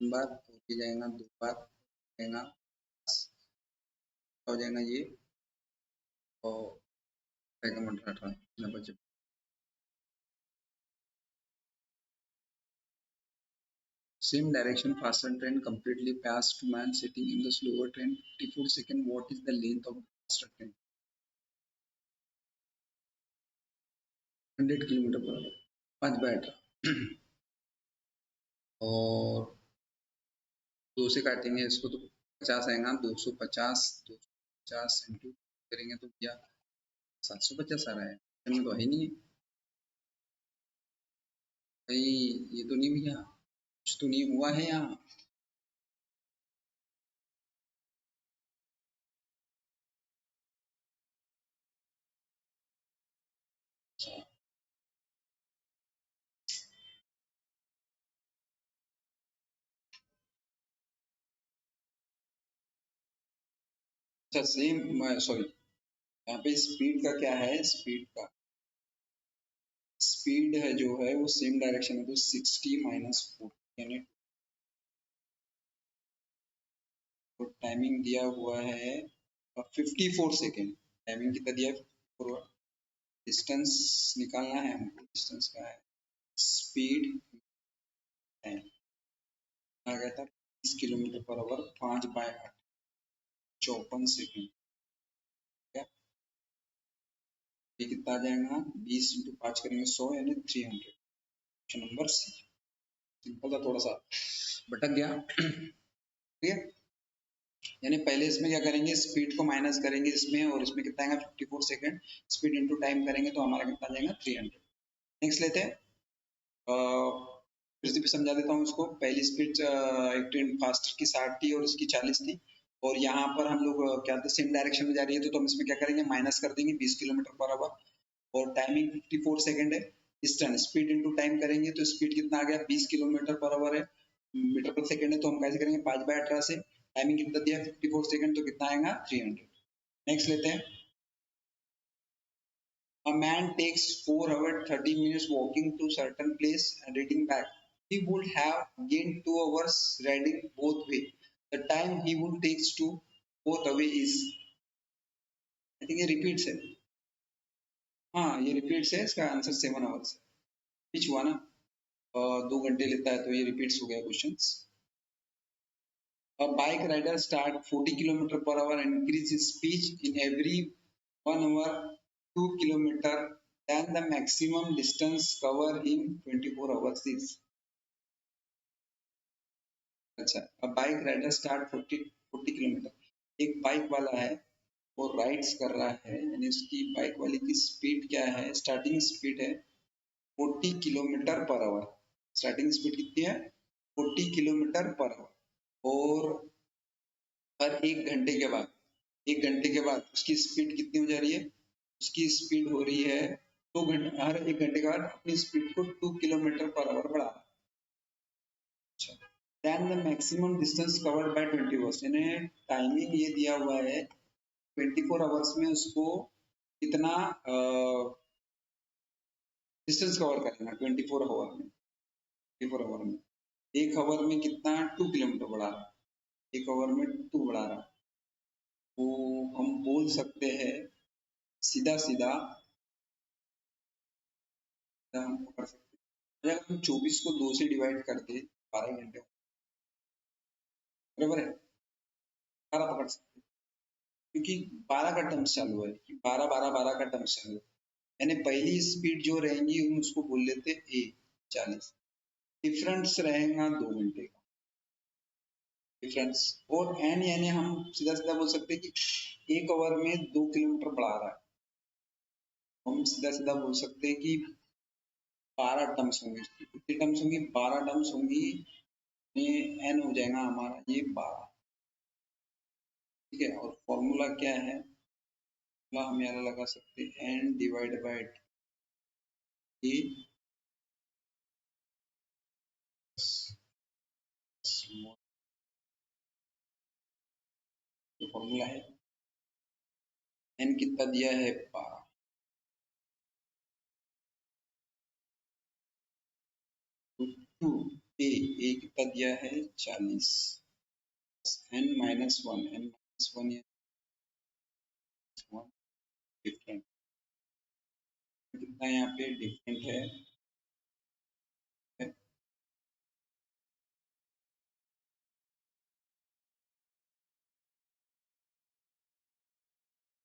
3 बार, और ये जाएगा 2 बार, जाएगा हो जाएगा ये, और 18 Same direction, faster train completely passed man sitting in the slower train. 54 second. What is the length of the faster train? 100 kilometre per our, 5/18 और 2 से काटेंगे इसको तो 50 आएगा, 250, 250 इंटू करेंगे तो क्या 750 आ रहा है, इसमें तो है नहीं है भाई, ये तो नहीं भैया, कुछ तो नहीं हुआ है यहाँ। अच्छा सेम, सॉरी, यहाँ पे स्पीड का क्या है, स्पीड का स्पीड है जो है वो सेम डायरेक्शन है तो 60 माइनस 40 यानी, तो टाइमिंग दिया हुआ है 54 सेकेंड, टाइमिंग कितना दिया है 54। डिस्टेंस निकालना है हमको, डिस्टेंस का है स्पीड टाइम, आ गया था 20 किलोमीटर पर आवर, 5/8 54 सेकेंड, क्या ये कितना आ जाएगा 20 इंटू 5 करेंगे 100 यानी 300। ऑप्शन नंबर सी, सिंपल था, थोड़ा सा भटक गया ठीक है। यानी पहले इसमें क्या करेंगे, स्पीड को माइनस करेंगे इसमें, और इसमें कितना आएगा 54 सेकेंड, स्पीड इंटू टाइम करेंगे तो हमारा कितना जाएगा 300। नेक्स्ट लेते हैं, फिर से भी समझा देता हूँ इसको। पहली स्पीड एक ट्रेन फास्टर की 60 थी और इसकी 40 थी, और यहाँ पर हम लोग क्या थे सेम डायरेक्शन में जा रही है तो हम इसमें क्या करेंगे माइनस कर देंगे 20 किलोमीटर पर आवर, और टाइमिंग 54 सेकेंड है। इस टर्न स्पीड इंटू टाइम करेंगे तो स्पीड कितना आ गया 20 किलोमीटर पर आवर है, मीटर पर सेकेंड है तो हम कैसे करेंगे 5/18 से, टाइमिंग कितना दिया 54 सेकेंड तो कितना आएगा 300। नेक्स्ट लेते हैं, a man takes 4 hours 30 minutes walking to certain place and reading back. He would have gained 2 hours riding both way. The time he would take to both away is, I think ये repeats है, हाँ ये repeats है, इसका answer 7 hours है, which हुआ ना 2 घंटे लेता है तो ये repeats हो गया questions. A bike rider start 40 km per hour and increase his speed in every 1 hour 2 km, then the maximum distance cover in 24 hours is, अच्छा अब बाइक राइडर स्टार्ट 40 किलोमीटर, एक बाइक वाला है वो राइड्स कर रहा है, यानी उसकी बाइक वाले की स्पीड क्या है, स्टार्टिंग स्पीड है 40 kilometre per our, starting speed कितनी है 40 किलोमीटर पर आवर, और हर 1 घंटे के बाद, 1 घंटे के बाद उसकी स्पीड कितनी हो जा रही है, उसकी स्पीड हो रही है 2 घंटे, हर 1 घंटे के बाद अपनी स्पीड को 2 किलोमीटर पर आवर बढ़ा, then the maximum distance covered by 20 hours, यानी टाइमिंग ये दिया हुआ है 24 आवर्स में उसको कितना डिस्टेंस कवर करना, 24 आवर में, 24 आवर में, एक आवर में कितना 2 किलोमीटर बढ़ा रहा, एक आवर में 2 बढ़ा रहा, तो हम बोल सकते हैं सीधा सीधा हम कर सकते हैं, अगर हम 24 को 2 से डिवाइड कर दे 12 घंटे, बराबर है 18 पकड़ सकते हैं, क्योंकि 12 का टर्म्स चालू है, 12 का टर्म्स चालू है, यानी पहली स्पीड जो रहेंगी हम उसको बोल लेते ए 40, डिफरेंस रहेगा 2 घंटे का डिफरेंस। और एन यानी हम सीधा सीधा बोल सकते हैं कि 1 आवर में 2 किलोमीटर बढ़ा रहा है, हम सीधा सीधा बोल सकते हैं कि 12 टर्म्स होंगी, कितनी टर्म्स होंगी, 12 टर्म्स होंगी, ये एन हो जाएगा हमारा ये 12, ठीक है। और फॉर्मूला क्या है, फॉर्मूला हम यहाँ लगा सकते हैं एन डिवाइड बाय टी, जो फॉर्मूला है, एन कितना दिया है 12, टू ए कितना दिया है 40, n minus one, n minus one different कितना यहाँ पे डिफरेंट है,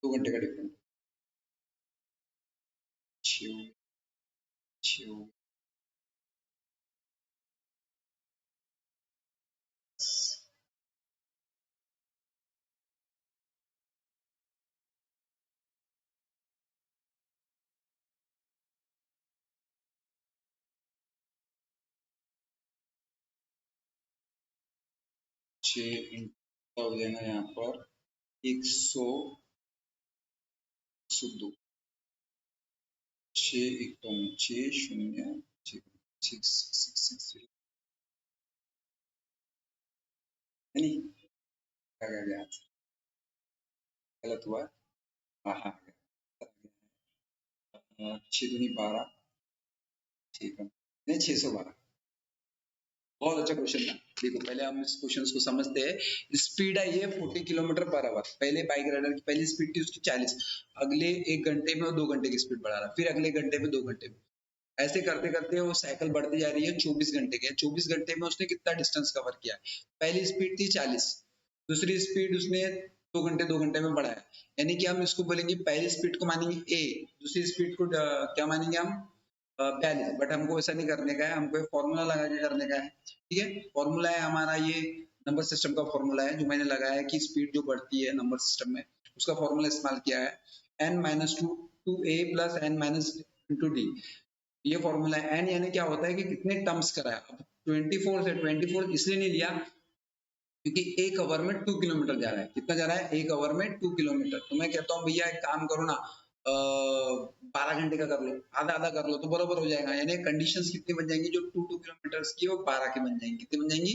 2 घंटे का डिफरेंट, 6 हो जाएगा यहाँ पर 102, 6 नहीं, क्या गया, गलत हुआ, हाँ हाँ 6 दूनी 12, ठीक है, नहीं 612, बहुत अच्छा क्वेश्चन था। देखो पहले हम इस क्वेश्चन को समझते हैं। स्पीड है ये 40 किलोमीटर पर आवर, पहले बाइक राइडर की पहली स्पीड थी उसकी 40, अगले 1 घंटे में वो 2 घंटे की स्पीड बढ़ा रहा, फिर अगले घंटे में 2 घंटे में, ऐसे करते करते वो साइकिल बढ़ती जा रही है 24 घंटे के, 24 घंटे में उसने कितना डिस्टेंस कवर किया। पहली स्पीड थी 40, दूसरी स्पीड उसने 2 घंटे में बढ़ाया, यानी कि हम इसको बोलेंगे पहली स्पीड को मानेंगे ए, दूसरी स्पीड को क्या मानेंगे हम 42, बट हमको ऐसा नहीं करने का है, हमको फॉर्मूला लगा के करने का है, ठीक है। फॉर्मूला है हमारा ये नंबर सिस्टम का फॉर्मूला है जो मैंने लगाया है कि स्पीड जो बढ़ती है नंबर सिस्टम में उसका फॉर्मूला इस्तेमाल किया है, n minus two A plus N minus into D, ये फॉर्मूला है। एन यानी क्या होता है कि कितने टर्म्स कराया, अब 24 से 24 इसलिए नहीं लिया क्योंकि 1 आवर में 2 किलोमीटर जा रहा है, कितना जा रहा है 1 आवर में 2 किलोमीटर, तो मैं कहता हूँ भैया एक काम करो ना 12 घंटे का कर लो, आधा आधा कर लो तो बराबर हो जाएगा, यानी कंडीशंस कितनी बन जाएंगी जो 2 किलोमीटर की वो 12 की बन जाएंगी, कितनी बन जाएंगी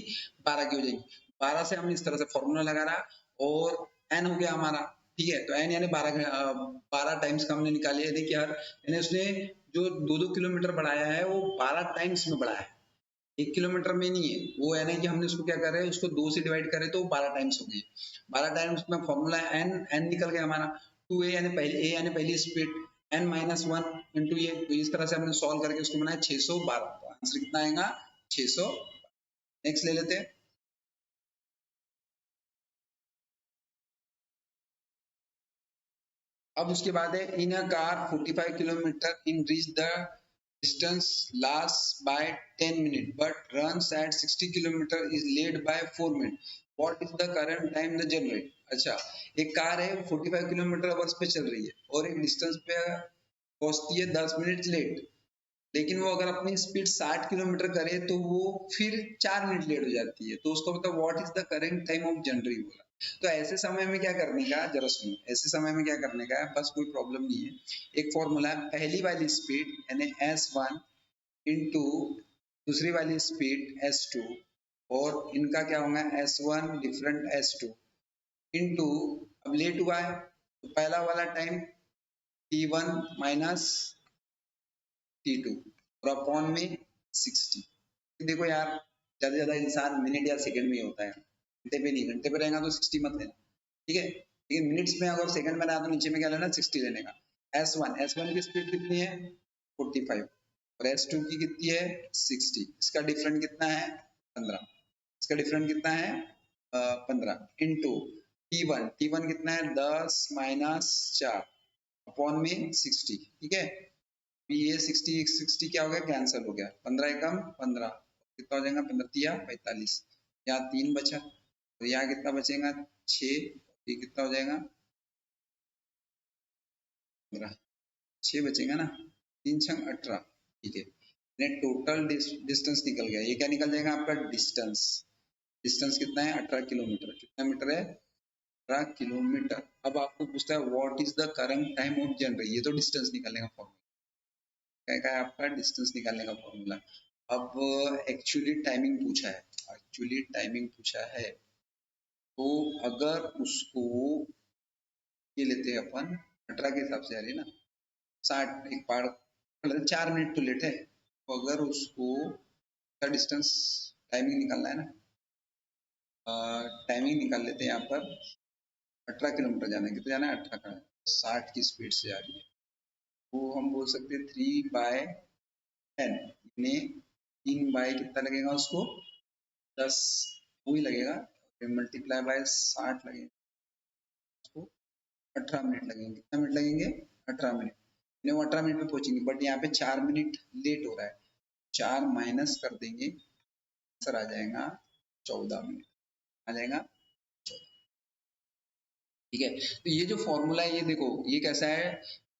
12 की हो जाएंगी। 12 से हमने इस तरह से फॉर्मूला लगा रहा और एन हो गया हमारा, ठीक है, तो एन यानी 12 टाइम्स का हमने निकाली है, देखिए हर यानी उसने जो 2-2 किलोमीटर बढ़ाया है वो 12 टाइम्स में बढ़ाया है, 1 किलोमीटर में नहीं है वो, यानी कि हमने उसको क्या कर रहे हैं उसको 2 से डिवाइड करें तो 12 टाइम्स हो गई, 12 टाइम्स में फॉर्मूला एन, एन निकल गया हमारा 2 ए यानी पहली speed, n minus one into ये, तो इस तरह से हमने सॉल्व करके उसको बनाया 612, तो आंसर कितना आएगा 600। नेक्स्ट ले लेते हैं, अब उसके बाद है in a car 45 kilometre in reach the distance last by 10 minute but runs at 60 kilometre is led by 4 minute, what is the current time the generate. अच्छा, एक कार है 45 किलोमीटर आवर्स पे चल रही है और एक डिस्टेंस पे पहुंचती है 10 मिनट लेट, लेकिन वो अगर अपनी स्पीड 60 किलोमीटर करे तो वो फिर 4 मिनट लेट हो जाती है, तो उसको मतलब what is the current time of general बोला। तो ऐसे समय में क्या करने का, जरा सुनो, ऐसे समय में क्या करने का है, बस कोई प्रॉब्लम नहीं है, एक फॉर्मूला है पहली वाली स्पीड यानी S1 इंटू दूसरी वाली स्पीड S2 और इनका क्या होगा S1 डिफरेंट S2 इंटू, अब लेट हुआ है तो पहला वाला टाइम T1 माइनस T2 और अपॉन में 60। देखो यार ज्यादा से ज्यादा इंसान मिनट या सेकंड में ही होता है, घंटे पे नहीं, घंटे पे रहेगा तो 60 मत लेना, ठीक है, लेकिन मिनट्स में अगर सेकंड में रहा तो नीचे में क्या लेना 60 लेने का। S1 की स्पीड कितनी है 45 और S2 की कितनी है 60, इसका डिफरेंट कितना है 15, इसका डिफरेंट कितना है 15 इंटू T1 कितना है 10 माइनस 4 अपॉन में 60, ठीक है। ये 60 क्या हो गया, कैंसिल हो गया, 15 एकम 15, कितना हो जाएगा 15 45, यहाँ 3 बचा, तो यहाँ कितना बचेगा 6, ये कितना हो जाएगा 15, 6 बचेगा ना, 3 छंग 18, ठीक है। टोटल डिस्टेंस निकल गया, ये क्या निकल जाएगा आपका डिस्टेंस, डिस्टेंस कितना है 18 किलोमीटर, कितना मीटर है 18 किलोमीटर। अब आपको पूछता है what is the current time of generate, ये तो डिस्टेंस निकालने का फॉर्मूला, क्या है आपका डिस्टेंस निकालने का फॉर्मूला। अब एक्चुअली टाइमिंग पूछा है, एक्चुअली टाइमिंग पूछा है, तो अगर उसको ये लेते हैं अपन 18 के हिसाब से आ रही है ना, 60 एक पार 4 मिनट तो लेट है, तो अगर उसको का डिस्टेंस टाइमिंग निकालना है ना, टाइमिंग निकाल लेते हैं यहाँ पर, 18 किलोमीटर जाना है, कितना जाना है 18 का, 60 की स्पीड से जा रही है, वो हम बोल सकते हैं 3/10, यानी 3 बाय कितना लगेगा उसको 10, वही लगेगा, फिर मल्टीप्लाई बाय 60 लगेगा, उसको 18 मिनट लगेंगे, कितना मिनट लगेंगे 18 मिनट, यानी वो 18 मिनट में पहुंचेंगे, बट यहाँ पे 4 मिनट लेट हो रहा है, 4 माइनस कर देंगे, आंसर आ जाएगा 14 मिनट, आ जाएगा 14, ठीक है। तो ये जो फॉर्मूला है, ये देखो ये कैसा है,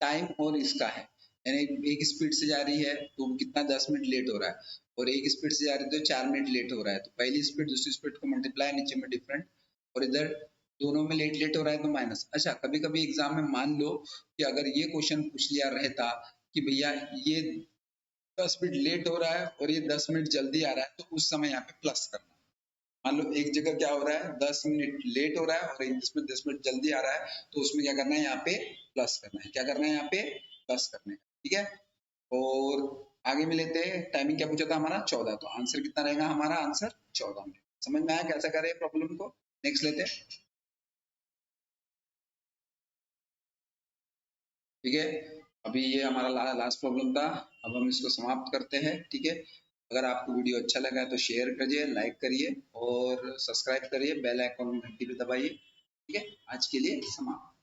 टाइम और इसका है, यानी एक स्पीड से जा रही है तो कितना 10 मिनट लेट हो रहा है, और एक स्पीड से जा रही है तो 4 मिनट लेट हो रहा है, तो पहली स्पीड दूसरी स्पीड को मल्टीप्लाई, नीचे में डिफरेंट, और इधर दोनों में लेट लेट हो रहा है तो माइनस। अच्छा, कभी कभी एग्जाम में मान लो कि अगर ये क्वेश्चन पूछ लिया रहता कि भैया ये 10 मिनट लेट हो रहा है और ये 10 मिनट जल्दी आ रहा है, तो उस समय यहाँ पे प्लस करना, मान लो एक जगह क्या हो रहा है 10 मिनट लेट हो रहा है और इसमें 10 मिनट जल्दी आ रहा है, तो उसमें क्या करना है यहाँ पे प्लस करना है, क्या करना है यहाँ पे प्लस करना है, ठीक है। और आगे में लेते हैं, टाइमिंग क्या पूछा था हमारा 14, तो आंसर कितना रहेगा हमारा, आंसर 14 मिनट। समझ में आया कैसा करे प्रॉब्लम को, नेक्स्ट लेते हैं, ठीक है। अभी ये हमारा लास्ट प्रॉब्लम था, अब हम इसको समाप्त करते हैं, ठीक है। अगर आपको वीडियो अच्छा लगा है तो शेयर करिए, लाइक करिए और सब्सक्राइब करिए, बेल आइकन घंटी पे दबाइए, ठीक है। आज के लिए समाप्त।